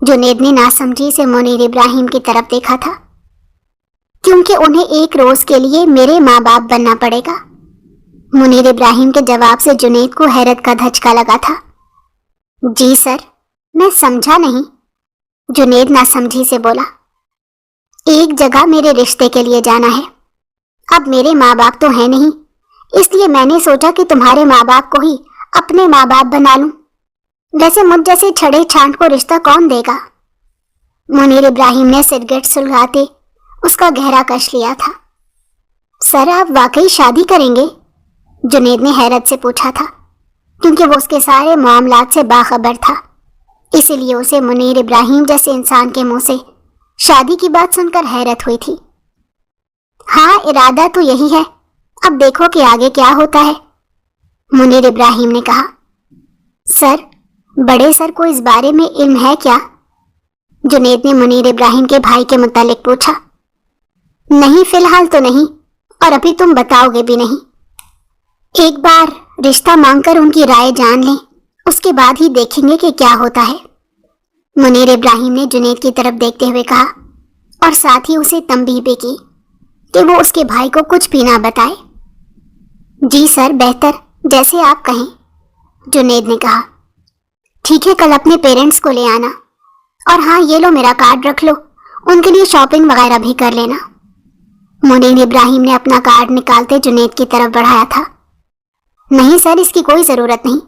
जुनैद ने नासमझी से मुनीर इब्राहिम की तरफ देखा था। क्योंकि उन्हें एक रोज के लिए मेरे माँ बाप बनना पड़ेगा। मुनीर इब्राहिम के जवाब से जुनैद को हैरत का धचका लगा था। जी सर, मैं समझा नहीं, जुनैद नासमझी से बोला। एक जगह मेरे रिश्ते के लिए जाना है। अब मेरे माँ बाप तो हैं नहीं, इसलिए मैंने सोचा कि तुम्हारे माँ बाप को ही अपने माँ बाप बना लूं। वैसे मुझ जैसे छड़े छांट को रिश्ता कौन देगा? मुनीर इब्राहिम ने सिगरेट सुलगाते उसका गहरा कश लिया था। सर, आप वाकई शादी करेंगे? जुनैद ने हैरत से पूछा था, क्योंकि वो उसके सारे मामलात से बाखबर था। इसीलिए उसे मुनीर इब्राहिम जैसे इंसान के मुंह से शादी की बात सुनकर हैरत हुई थी। हाँ, इरादा तो यही है, अब देखो कि आगे क्या होता है, मुनीर इब्राहिम ने कहा। सर, बड़े सर को इस बारे में इल्म है क्या? जुनैद ने मुनीर इब्राहिम के भाई के मुतालिक पूछा। नहीं, फिलहाल तो नहीं, और अभी तुम बताओगे भी नहीं। एक बार रिश्ता मांगकर उनकी राय जान लें, उसके बाद ही देखेंगे कि क्या होता है, मुनीर इब्राहिम ने जुनैद की तरफ देखते हुए कहा, और साथ ही उसे तंबीह भी की कि वो उसके भाई को कुछ भी ना बताए। जी सर, बेहतर, जैसे आप कहें, जुनैद ने कहा। ठीक है, कल अपने पेरेंट्स को ले आना, और हाँ, ये लो मेरा कार्ड रख लो, उनके लिए शॉपिंग वगैरह भी कर लेना। मुनीर इब्राहिम ने अपना कार्ड निकालते जुनैद की तरफ बढ़ाया था। नहीं सर, इसकी कोई ज़रूरत नहीं,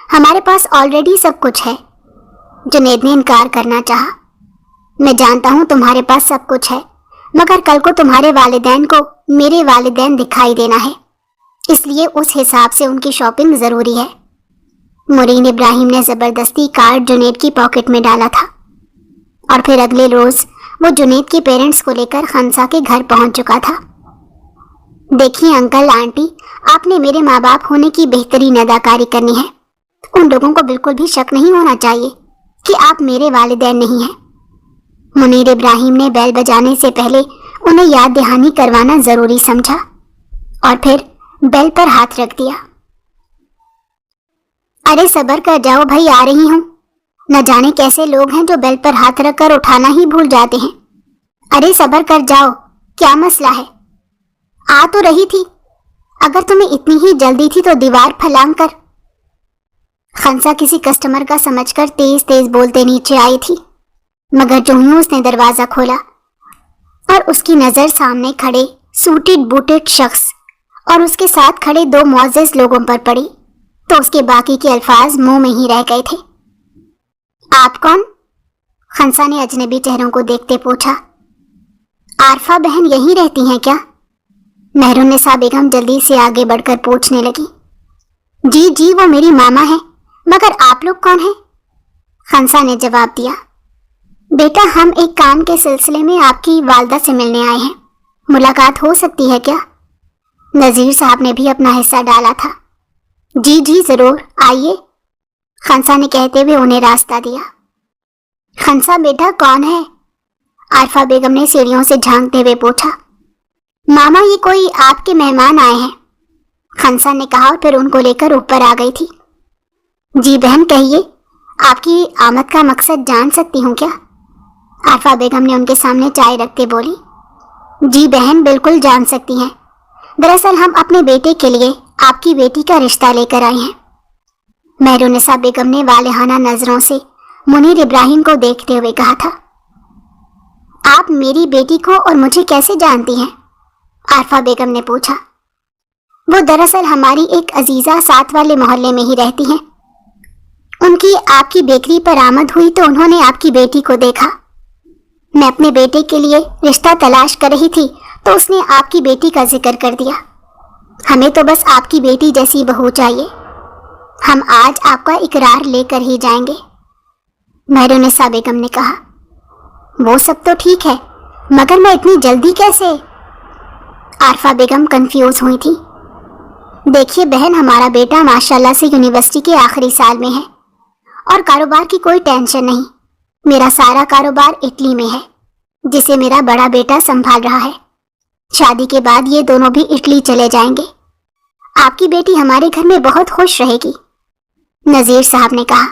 हमारे पास ऑलरेडी सब कुछ है, जुनैद ने इनकार करना चाहा। मैं जानता हूँ तुम्हारे पास सब कुछ है, मगर कल को तुम्हारे वालिदैन को मेरे वालिदैन दिखाई देना है, इसलिए उस हिसाब से उनकी शॉपिंग ज़रूरी है। मुनीर इब्राहिम ने ज़बरदस्ती कार्ड जुनैद की पॉकेट में डाला था, और फिर अगले रोज़ वो जुनैद के पेरेंट्स को लेकर खंसा के घर पहुंच चुका था। देखिए अंकल आंटी, आपने मेरे माँ बाप होने की बेहतरीन अदाकारी करनी है। उन लोगों को बिल्कुल भी शक नहीं होना चाहिए कि आप मेरे वालिदैन नहीं हैं। मुनीर इब्राहिम ने बेल बजाने से पहले उन्हें याद दहानी करवाना जरूरी समझा, और फिर बेल पर हाथ रख दिया। अरे सब्र कर जाओ भाई, आ रही हूँ। न जाने कैसे लोग हैं जो बेल पर हाथ रखकर उठाना ही भूल जाते हैं। अरे सब्र कर जाओ, क्या मसला है? आ तो रही थी, अगर तुम्हें इतनी ही जल्दी थी तो दीवार फलांग कर। खंसा किसी कस्टमर का समझकर तेज तेज बोलते नीचे आई थी, मगर जो ही उसने दरवाजा खोला और उसकी नजर सामने खड़े सूटेड बूटेड शख्स और उसके साथ खड़े 2 मुअज़्ज़िज़ लोगों पर पड़ी, तो उसके बाकी के अल्फाज मुंह में ही रह गए थे। आप कौन? खंसा ने अजनबी चेहरों को देखते पूछा। आरफा बहन यहीं रहती हैं क्या? मेहरुन्निसा बेगम जल्दी से आगे बढ़कर पूछने लगी। जी जी, वो मेरी मामा है, मगर आप लोग कौन हैं? खंसा ने जवाब दिया, बेटा हम एक काम के सिलसिले में आपकी वालदा से मिलने आए हैं, मुलाकात हो सकती है क्या? नजीर साहब ने भी अपना हिस्सा डाला था। जी जी जरूर, आइए, खंसा ने कहते हुए उन्हें रास्ता दिया। खंसा बेटा कौन है? आरफा बेगम ने सीढ़ियों से झांकते हुए पूछा। मामा ये कोई आपके मेहमान आए हैं, खंसा ने कहा और फिर उनको लेकर ऊपर आ गई थी। जी बहन कहिए, आपकी आमद का मकसद जान सकती हूँ क्या? आरफा बेगम ने उनके सामने चाय रखते बोली। जी बहन बिल्कुल जान सकती हैं, दरअसल हम अपने बेटे के लिए आपकी बेटी का रिश्ता लेकर आए हैं। मेहरुन्निसा बेगम ने वालिहाना नजरों से मुनीर इब्राहिम को देखते हुए कहा था। आप मेरी बेटी को और मुझे कैसे जानती हैं? आरफा बेगम ने पूछा। वो दरअसल हमारी एक अजीजा साथ वाले मोहल्ले में ही रहती हैं। उनकी आपकी बेकरी पर आमद हुई तो उन्होंने आपकी बेटी को देखा। मैं अपने बेटे के लिए रिश्ता तलाश कर रही थी तो उसने आपकी बेटी का जिक्र कर दिया। हमें तो बस आपकी बेटी जैसी बहू चाहिए। हम आज आपका इकरार लेकर ही जाएंगे, मेहरुन्निसा बेगम ने कहा। वो सब तो ठीक है, मगर मैं इतनी जल्दी कैसे? आरफा बेगम कंफ्यूज हुई थी। देखिए बहन, हमारा बेटा माशाल्लाह से यूनिवर्सिटी के आखिरी साल में है और कारोबार की कोई टेंशन नहीं। मेरा सारा कारोबार इटली में है, जिसे मेरा बड़ा बेटा संभाल रहा है। शादी के बाद ये दोनों भी इटली चले जाएंगे। आपकी बेटी हमारे घर में बहुत खुश रहेगी, नजीर साहब ने कहा।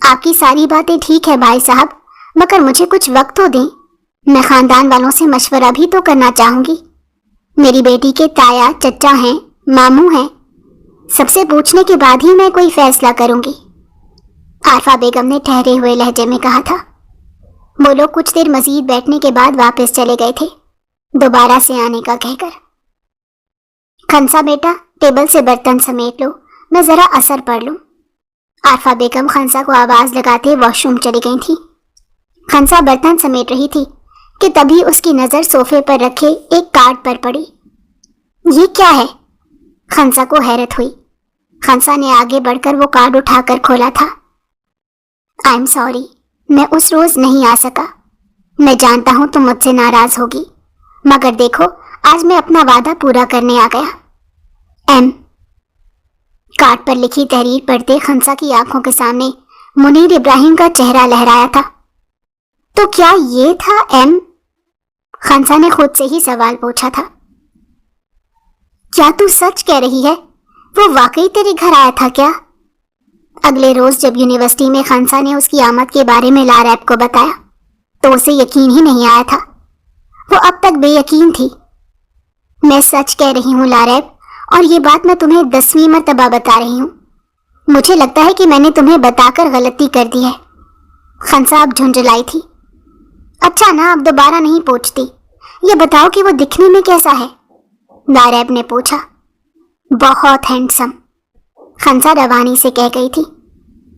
आपकी सारी बातें ठीक है भाई साहब, मगर मुझे कुछ वक्त तो दें। मैं खानदान वालों से मशवरा भी तो करना चाहूंगी। मेरी बेटी के ताया चचा हैं, मामू हैं, सबसे पूछने के बाद ही मैं कोई फैसला करूंगी, आरफा बेगम ने ठहरे हुए लहजे में कहा था। वो लोग कुछ देर मजीद बैठने के बाद वापस चले गए थे, दोबारा से आने का कहकर। खंसा बेटा टेबल से बर्तन समेट लो, मैं जरा असर पढ़ लूं। आरफा बेगम खंसा को आवाज लगाते वॉशरूम चली गई थी। खंसा बर्तन समेट रही थी कि तभी उसकी नजर सोफे पर रखे एक कार्ड पर पड़ी। ये क्या है? खंसा को हैरत हुई। खंसा ने आगे बढ़कर वो कार्ड उठाकर खोला था। आई एम सॉरी, मैं उस रोज नहीं आ सका। मैं जानता हूं तुम मुझसे नाराज होगी, मगर देखो आज मैं अपना वादा पूरा करने आ गया। एम। कार्ड पर लिखी तहरीर पढ़ते खंसा की आंखों के सामने मुनीर इब्राहिम का चेहरा लहराया था। तो क्या ये था एम? खंसा ने खुद से ही सवाल पूछा था। क्या तू सच कह रही है? वो वाकई तेरे घर आया था क्या? अगले रोज जब यूनिवर्सिटी में खंसा ने उसकी आमद के बारे में लारैब को बताया तो उसे यकीन ही नहीं आया था। वो अब तक बेयकीन थी। मैं सच कह रही हूँ लारैब, और ये बात मैं तुम्हें 10वीं मर्तबा बता रही हूँ। मुझे लगता है कि मैंने तुम्हें बताकर गलती कर दी है। खंसा अब झुंझलाई थी। अच्छा ना, अब दोबारा नहीं पूछती। ये बताओ कि वो दिखने में कैसा है? लारैब ने पूछा। बहुत हैंडसम, खंसा रवानी से कह गई थी।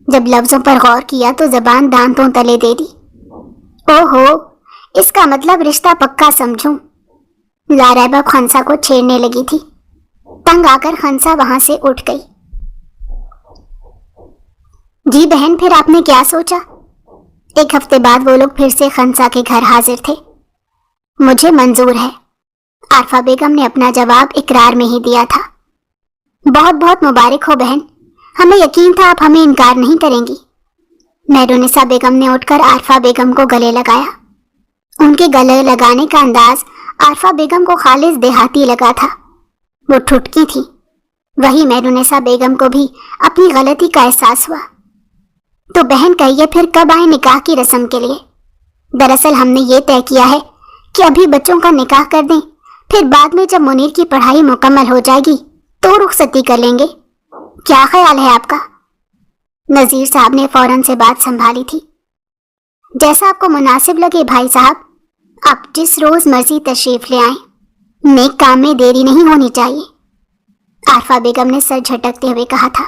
जब लफ्जों पर गौर किया तो जबान दांतों तले दे दी। ओहो, इसका मतलब रिश्ता पक्का समझूं। लारैब अब खंसा को छेड़ने लगी थी। तंग आकर खंसा वहां से उठ गई। जी बहन, फिर आपने क्या सोचा? एक हफ्ते बाद वो लोग फिर से खंसा के घर हाजिर थे। मुझे मंजूर है, आरफा बेगम ने अपना जवाब इकरार में ही दिया था। बहुत बहुत मुबारक हो बहन, हमें यकीन था आप हमें इनकार नहीं करेंगी। मेहरुन्निसा बेगम ने उठकर आरफा बेगम को गले लगाया। उनके गले लगाने का अंदाज आरफा बेगम को खालिस देहाती लगा था। वो ठुटकी थी। वही मेहरुन्निसा बेगम को भी अपनी गलती का एहसास हुआ। तो बहन कहिए, फिर कब आए निकाह की रस्म के लिए? दरअसल हमने ये तय किया है कि अभी बच्चों का निकाह कर दें, फिर बाद में जब मुनीर की पढ़ाई मुकम्मल हो जाएगी तो रुखसती कर लेंगे। क्या ख्याल है आपका? नजीर साहब ने फौरन से बात संभाली थी। जैसा आपको मुनासिब लगे भाई साहब, आप जिस रोज मर्जी तशरीफ ले आए, नेक काम में देरी नहीं होनी चाहिए, आरफा बेगम ने सर झटकते हुए कहा था।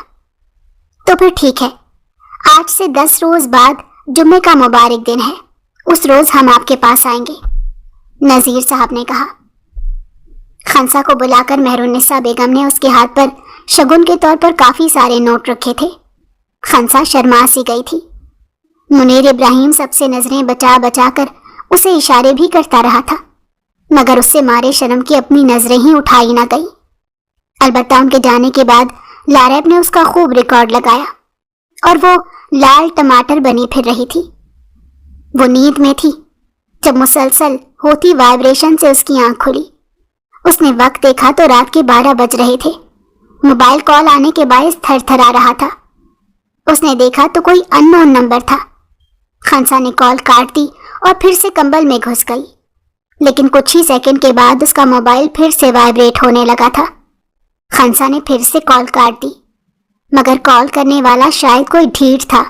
तो फिर ठीक है, आज से 10 रोज बाद जुम्मे का मुबारक दिन है, उस रोज हम आपके पास आएंगे, नजीर साहब ने कहा। खंसा को बुलाकर मेहरुन्निसा बेगम ने उसके हाथ पर शगुन के तौर पर काफी सारे नोट रखे थे। खंसा शर्मा सी गई थी। मुनीर इब्राहिम सबसे नजरें बचा बचा कर उसे इशारे भी करता रहा था, मगर उससे मारे शर्म की अपनी नजरें ही उठाई ना गई। अलबत्ता उनके जाने के बाद लारैब ने उसका खूब रिकॉर्ड लगाया और वो लाल टमाटर बनी फिर रही थी। वो नींद में थी जब मुसलसल होती वाइब्रेशन से उसकी आंख खुली। उसने वक्त देखा तो रात के 12 बज रहे थे। मोबाइल कॉल आने के बायस थरथरा रहा था। उसने देखा तो कोई अननोन नंबर था। खंसा ने कॉल काट दी और फिर से कंबल में घुस गई, लेकिन कुछ ही सेकंड के बाद उसका मोबाइल फिर से वाइब्रेट होने लगा था। खंसा ने फिर से कॉल काट दी, मगर कॉल करने वाला शायद कोई ढीठ था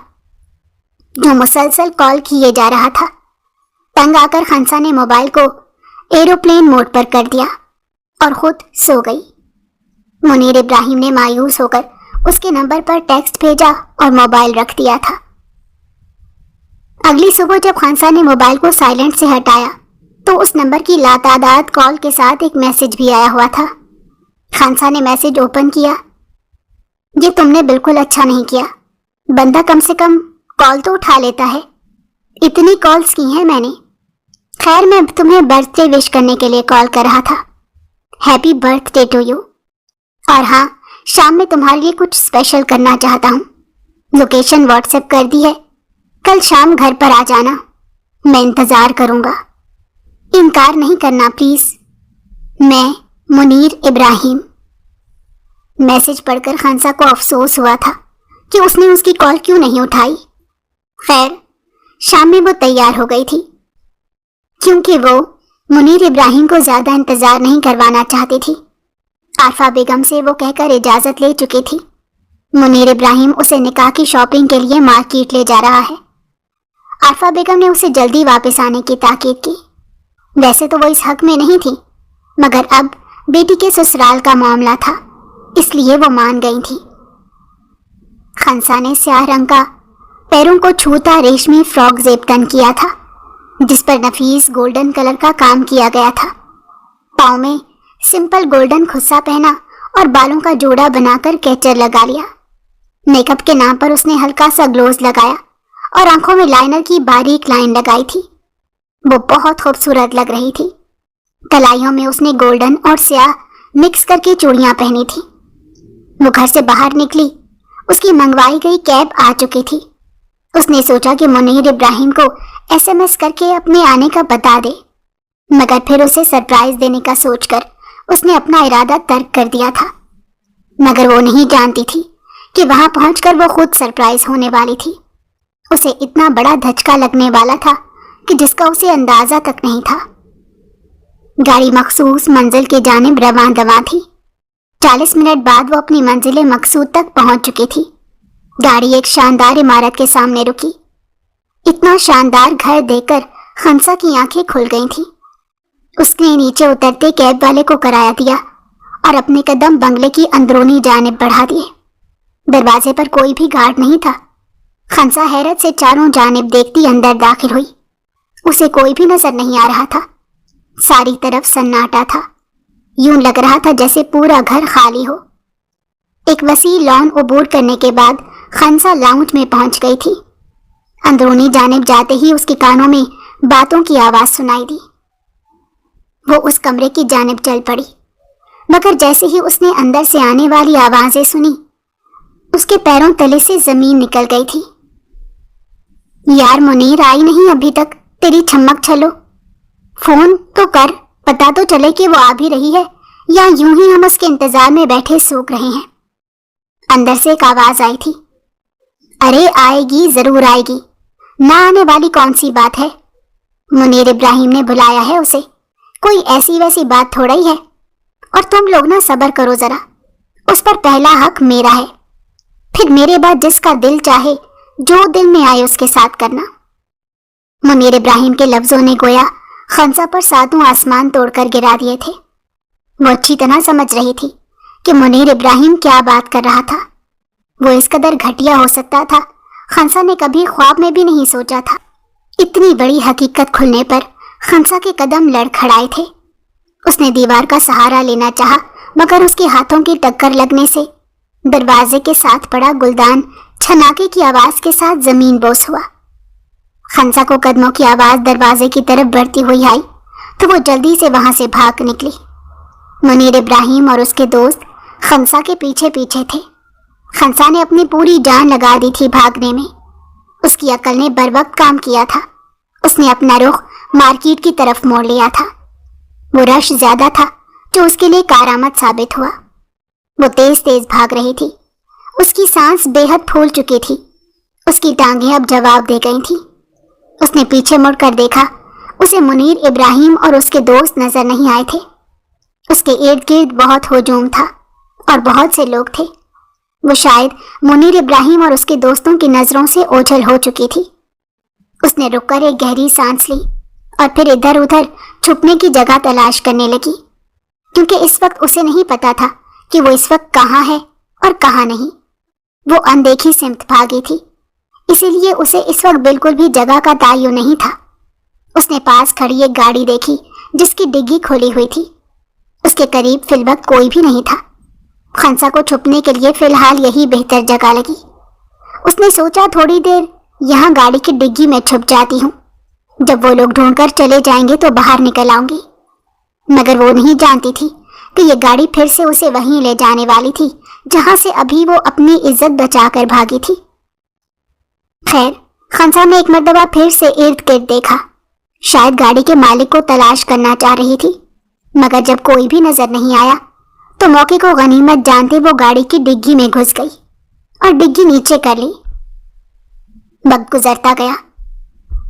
जो मुसलसल कॉल किए जा रहा था। तंग आकर खंसा ने मोबाइल को एरोप्लेन मोड पर कर दिया और खुद सो गई। मुनीर इब्राहिम ने मायूस होकर उसके नंबर पर टेक्स्ट भेजा और मोबाइल रख दिया था। अगली सुबह जब खंसा ने मोबाइल को साइलेंट से हटाया तो उस नंबर की लातादाद कॉल के साथ एक मैसेज भी आया हुआ था। खंसा ने मैसेज ओपन किया। ये तुमने बिल्कुल अच्छा नहीं किया। बंदा कम से कम कॉल तो उठा लेता है। इतनी कॉल्स की हैं मैंने। खैर, मैं तुम्हें बर्थडे विश करने के लिए कॉल कर रहा था। Happy birthday to you. और हाँ, शाम में तुम्हारे लिए कुछ स्पेशल करना चाहता हूँ। लोकेशन व्हाट्सएप कर दी है। कल शाम घर पर आ जाना, मैं इंतजार करूंगा। इनकार नहीं करना प्लीज। मैं मुनीर इब्राहिम। मैसेज पढ़कर खंसा को अफसोस हुआ था कि उसने उसकी कॉल क्यों नहीं उठाई। खैर, शाम में वो तैयार हो गई थी, क्योंकि वो मुनीर इब्राहिम को ज्यादा इंतजार नहीं करवाना चाहती थी। आरफा बेगम से वो कहकर इजाजत ले चुकी थी। मुनीर इब्राहिम उसे निकाह की शॉपिंग के लिए मार्केट ले जा रहा है। आरफा बेगम ने उसे जल्दी वापस आने की ताकीद की। वैसे तो वो इस हक में नहीं थी, मगर अब बेटी के ससुराल का मामला था, इसलिए वो मान गई थी। खंसा ने स्याह रंग का पैरों को छूता रेशमी फ्रॉक जेब किया था, जिस पर नफीस गोल्डन कलर का काम किया गया था। पाँव में सिंपल गोल्डन खुस्सा पहना और बालों का जोड़ा बनाकर कैचर लगा लिया। मेकअप के नाम पर उसने हल्का सा ग्लोज लगाया और आंखों में लाइनर की बारीक लाइन लगाई थी। वो बहुत खूबसूरत लग रही थी। कलाइयों में उसने गोल्डन और स्याह मिक्स करके चूड़ियां पहनी थी। वो घर से बाहर निकली, उसकी मंगवाई गई कैब आ चुकी थी। उसने सोचा कि मुनीर इब्राहिम को एसएमएस करके अपने आने का बता दे, मगर फिर उसे सरप्राइज देने का सोचकर उसने अपना इरादा तर्क कर दिया था। मगर वो नहीं जानती थी कि वहां पहुंचकर वो खुद सरप्राइज होने वाली थी। उसे इतना बड़ा धचका लगने वाला था कि जिसका उसे अंदाजा तक नहीं था। गाड़ी मखसूस मंजिल के जानिब रवां दवां थी। 40 मिनट बाद वो अपनी मंजिल मकसूद तक पहुंच चुकी थी। गाड़ी एक शानदार इमारत के सामने रुकी। इतना शानदार घर देखकर खंसा की आंखें खुल गई थीं। उसने नीचे उतरते कैब वाले को किराया दिया और अपने कदम बंगले की अंदरूनी जानिब बढ़ा दिए। दरवाजे पर कोई भी गार्ड नहीं था। खंसा हैरत से चारों जानिब देखती अंदर दाखिल हुई। उसे कोई भी नजर नहीं आ रहा था। सारी तरफ सन्नाटा था। यूं लग रहा था जैसे पूरा घर खाली हो। एक वसी लॉन अबूर करने के बाद खंसा लाउंज में पहुंच गई थी। अंदरूनी जानिब जाते ही उसके कानों में बातों की आवाज सुनाई दी। वो उस कमरे की जानिब चल पड़ी, मगर जैसे ही उसने अंदर से आने वाली आवाजें सुनी, उसके पैरों तले से जमीन निकल गई थी। यार, मुनीर आई नहीं अभी तक। तेरी छमक छलो, फोन तो कर, पता तो चले कि वो आ भी रही है या यूं ही हम उसके इंतजार में बैठे सूख रहे हैं। अंदर से एक आवाज आई थी। अरे आएगी, जरूर आएगी, ना आने वाली कौन सी बात है। मुनीर इब्राहिम ने बुलाया है उसे, कोई ऐसी वैसी बात थोड़ा ही है। और तुम लोग ना सब्र करो जरा, उस पर पहला हक मेरा है। फिर मेरे बाद जिसका दिल चाहे, जो दिल में आए उसके साथ करना। मुनीर इब्राहिम के लफ्जों ने गोया खंसा पर सातों आसमान तोड़कर गिरा दिए थे। वो अच्छी तरह समझ रही थी कि मुनीर इब्राहिम क्या बात कर रहा था। वो इस कदर घटिया हो सकता था, खंसा ने कभी ख्वाब में भी नहीं सोचा था। इतनी बड़ी हकीकत खुलने पर खंसा के कदम लड़खड़ाए थे। उसने दीवार का सहारा लेना चाहा, मगर उसके हाथों की टक्कर लगने से दरवाजे के साथ पड़ा गुलदान छनाके की आवाज के साथ जमीन बोस हुआ। खंसा को कदमों की आवाज दरवाजे की तरफ बढ़ती हुई आई तो वो जल्दी से वहां से भाग निकली। मुनीर इब्राहिम और उसके दोस्त खंसा के पीछे पीछे थे। खंसा ने अपनी पूरी जान लगा दी थी भागने में। उसकी अकल ने बर वक्त काम किया था। उसने अपना रुख मार्केट की तरफ मोड़ लिया था। वो रश ज्यादा था जो उसके लिए कारआमद साबित हुआ। वो तेज तेज भाग रही थी। उसकी सांस बेहद फूल चुकी थी। उसकी टांगें अब जवाब दे गई थी। उसने पीछे मुड़कर देखा। उसे मुनीर इब्राहिम और उसके दोस्त नजर नहीं आए थे। उसके इर्द गिर्द बहुत हुजूम था और बहुत से लोग थे। वो शायद मुनीर इब्राहिम और उसके दोस्तों की नजरों से ओझल हो चुकी थी। उसने रुककर एक गहरी सांस ली और फिर इधर उधर छुपने की जगह तलाश करने लगी, क्योंकि इस वक्त उसे नहीं पता था कि वो इस वक्त कहाँ है और कहाँ नहीं। वो अनदेखी सिमत भागी थी, इसीलिए उसे इस वक्त बिल्कुल भी जगह का तायु नहीं था। उसने पास खड़ी एक गाड़ी देखी जिसकी डिग्गी खुली हुई थी। उसके करीब फिलवक्त कोई भी नहीं था। खंसा को छुपने के लिए फिलहाल यही बेहतर जगह लगी। उसने सोचा थोड़ी देर यहाँ गाड़ी की डिग्गी में छुप जाती हूँ। जब वो लोग ढूंढकर चले जाएंगे तो बाहर निकल आऊंगी। मगर वो नहीं जानती थी कि ये गाड़ी फिर से उसे वहीं ले जाने वाली थी जहां से अभी वो अपनी इज्जत बचाकर भागी थी। खैर, खंसा ने एक मर्तबा फिर से इर्द गिर्द देखा। शायद गाड़ी के मालिक को तलाश करना चाह रही थी, मगर जब कोई भी नजर नहीं आया तो मौके को गनीमत जानते वो गाड़ी की डिग्गी में घुस गई और डिग्गी नीचे कर ली। वक्त गुजरता गया।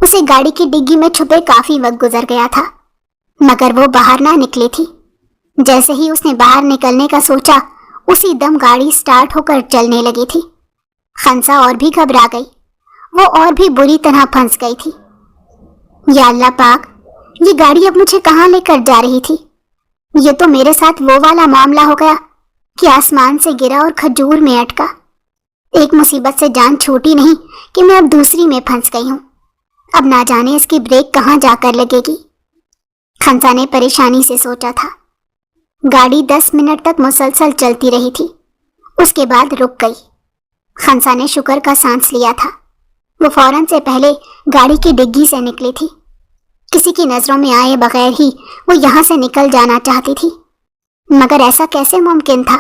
उसे गाड़ी की डिग्गी में छुपे काफी वक्त गुजर गया था, मगर वो बाहर ना निकली थी। जैसे ही उसने बाहर निकलने का सोचा, उसी दम गाड़ी स्टार्ट होकर चलने लगी थी। खंसा और भी घबरा गई। वो और भी बुरी तरह फंस गई थी। या अल्लाह पाक, ये गाड़ी अब मुझे कहाँ लेकर जा रही थी? ये तो मेरे साथ वो वाला मामला हो गया कि आसमान से गिरा और खजूर में अटका। एक मुसीबत से जान छूटी नहीं कि मैं अब दूसरी में फंस गई हूँ। अब ना जाने इसकी ब्रेक कहाँ जाकर लगेगी। खंसा ने परेशानी से सोचा था। गाड़ी 10 मिनट तक मुसलसल चलती रही थी। उसके बाद रुक गई। खंसा ने शुक्र का सांस लिया था। वो फौरन से पहले गाड़ी की डिग्गी से निकली थी। किसी की नजरों में आए बगैर ही वो यहाँ से निकल जाना चाहती थी, मगर ऐसा कैसे मुमकिन था?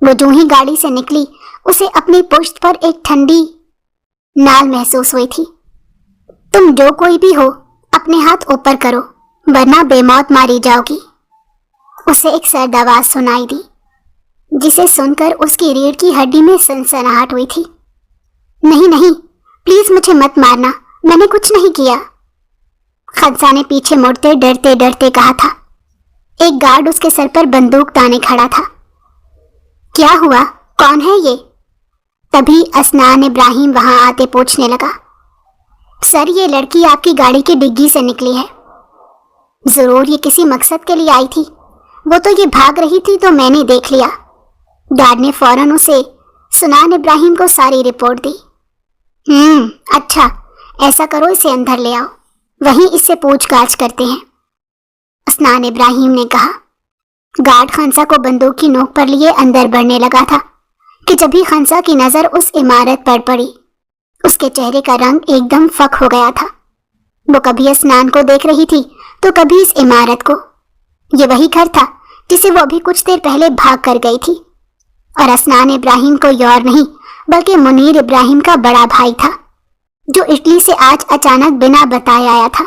वो जो ही गाड़ी से निकली, उसे अपनी पुश्त पर एक ठंडी नाल महसूस हुई थी। तुम जो कोई भी हो, अपने हाथ ऊपर करो, वरना बेमौत मारी जाओगी। उसे एक सर्द आवाज सुनाई दी, जिसे सुनकर उसकी रीढ़ की हड्डी में सनसनाहट हुई थी। नहीं नहीं, प्लीज मुझे मत मारना, मैंने कुछ नहीं किया। खंसा ने पीछे मुड़ते डरते डरते कहा था। एक गार्ड उसके सर पर बंदूक ताने खड़ा था। क्या हुआ? कौन है ये? तभी असनान इब्राहिम वहां आते पूछने लगा। सर, ये लड़की आपकी गाड़ी की डिग्गी से निकली है। जरूर ये किसी मकसद के लिए आई थी। वो तो ये भाग रही थी तो मैंने देख लिया। गार्ड ने फौरन उसे सुनान इब्राहिम को सारी रिपोर्ट दी। अच्छा, ऐसा करो, इसे अंदर ले आओ, वहीं इससे पूछताछ करते हैं, असनान इब्राहिम ने कहा। गार्ड खंसा को बंदूक की नोक पर लिए अंदर बढ़ने लगा था कि जब भी खंसा की नजर उस इमारत पर पड़ी, उसके चेहरे का रंग एकदम फक हो गया था। वो कभी असनान को देख रही थी तो कभी इस इमारत को। ये वही घर था जिसे वो अभी कुछ देर पहले भाग कर गई थी, और असनान इब्राहिम कोई और नहीं बल्कि मुनीर इब्राहिम का बड़ा भाई था, जो इटली से आज अचानक बिना बताए आया था।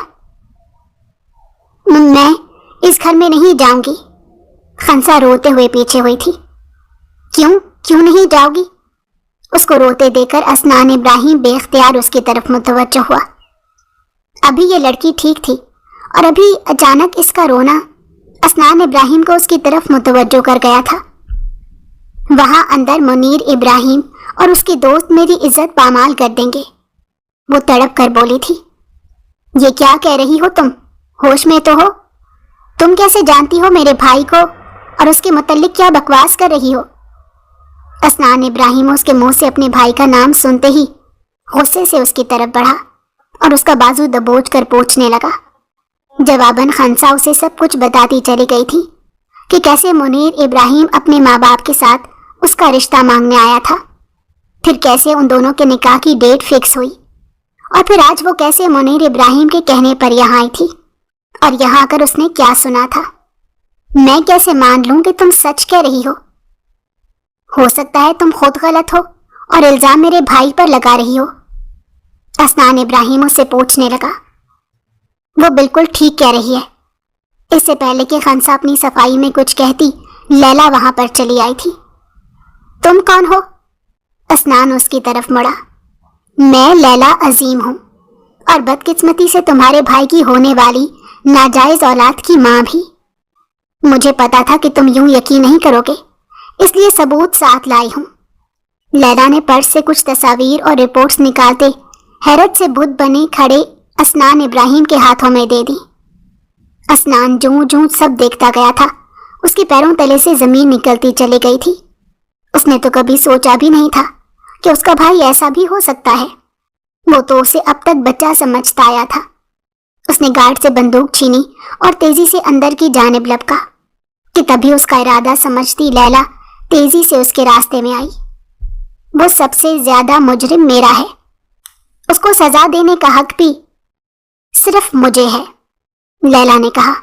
मैं इस घर में नहीं जाऊंगी, खंसा रोते हुए पीछे हुई थी। क्यों नहीं जाओगी? उसको रोते देखकर असनान इब्राहिम बेख्तियार उसकी तरफ मुतवज्जो हुआ। अभी ये लड़की ठीक थी और अभी अचानक इसका रोना असनान इब्राहिम को उसकी तरफ मुतवज्जो कर गया था। वहां अंदर मुनीर इब्राहिम और उसके दोस्त मेरी इज्जत पामाल कर देंगे, वो तड़प कर बोली थी। ये क्या कह रही हो तुम? होश में तो हो? तुम कैसे जानती हो मेरे भाई को और उसके मुतल्लिक क्या बकवास कर रही हो? असनान इब्राहिम उसके मुंह से अपने भाई का नाम सुनते ही गुस्से से उसकी तरफ बढ़ा और उसका बाजू दबोच कर पूछने लगा। जवाबन खंसा उसे सब कुछ बताती चली गई थी कि कैसे मुनीर इब्राहिम अपने माँ बाप के साथ उसका रिश्ता मांगने आया था, پھر کیسے ان دونوں کے نکاح کی ڈیٹ فکس ہوئی، اور پھر آج وہ کیسے منیر ابراہیم کے کہنے پر یہاں آئی تھی، اور یہاں آ کر اس نے کیا سنا تھا۔ میں کیسے مان لوں کہ تم سچ کہہ رہی ہو سکتا ہے تم خود غلط ہو اور الزام میرے بھائی پر لگا رہی ہو، اسنان ابراہیم اس سے پوچھنے لگا۔ وہ بالکل ٹھیک کہہ رہی ہے۔ اس سے پہلے کہ خنسا اپنی صفائی میں کچھ کہتی، لیلا وہاں پر چلی آئی تھی۔ تم کون ہو؟ اسنان اس کی طرف مڑا۔ میں لیلا عظیم ہوں، اور بدقسمتی سے تمہارے بھائی کی ہونے والی ناجائز اولاد کی ماں بھی۔ مجھے پتا تھا کہ تم یوں یقین نہیں کرو گے، اس لیے ثبوت ساتھ لائی ہوں۔ لیلا نے پرس سے کچھ تصاویر اور رپورٹس نکالتے حیرت سے بت بنے کھڑے اسنان ابراہیم کے ہاتھوں میں دے دی۔ اسنان جوں جوں سب دیکھتا گیا تھا، اس کے پیروں تلے سے زمین نکلتی چلی گئی تھی۔ اس نے تو کبھی سوچا بھی نہیں تھا کہ اس کا بھائی ایسا بھی ہو سکتا ہے۔ وہ تو اسے اب تک بچہ سمجھتا آیا تھا۔ اس نے گارڈ سے بندوق چھینی اور تیزی سے اندر کی جانب لپکا کہ تبھی اس کا ارادہ سمجھتی لیلا تیزی سے اس کے راستے میں آئی۔ وہ سب سے زیادہ مجرم میرا ہے، اس کو سزا دینے کا حق بھی صرف مجھے ہے، لیلا نے کہا۔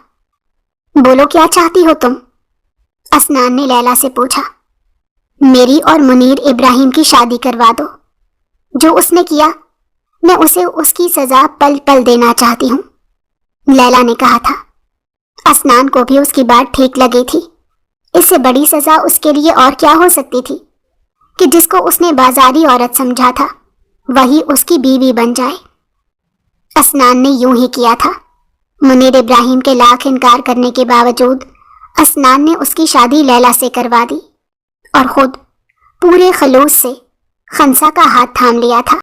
بولو کیا چاہتی ہو تم؟ اسنان نے لیلا سے پوچھا۔ میری اور منیر ابراہیم کی شادی کروا دو۔ جو اس نے کیا، میں اسے اس کی سزا پل پل دینا چاہتی ہوں، لیلا نے کہا تھا۔ اسنان کو بھی اس کی بات ٹھیک لگی تھی۔ اس سے بڑی سزا اس کے لیے اور کیا ہو سکتی تھی کہ جس کو اس نے بازاری عورت سمجھا تھا وہی اس کی بیوی بن جائے۔ اسنان نے یوں ہی کیا تھا۔ منیر ابراہیم کے لاکھ انکار کرنے کے باوجود اسنان نے اس کی شادی لیلا سے کروا دی، اور خود پورے خلوص سے خنسا کا ہاتھ تھام لیا تھا۔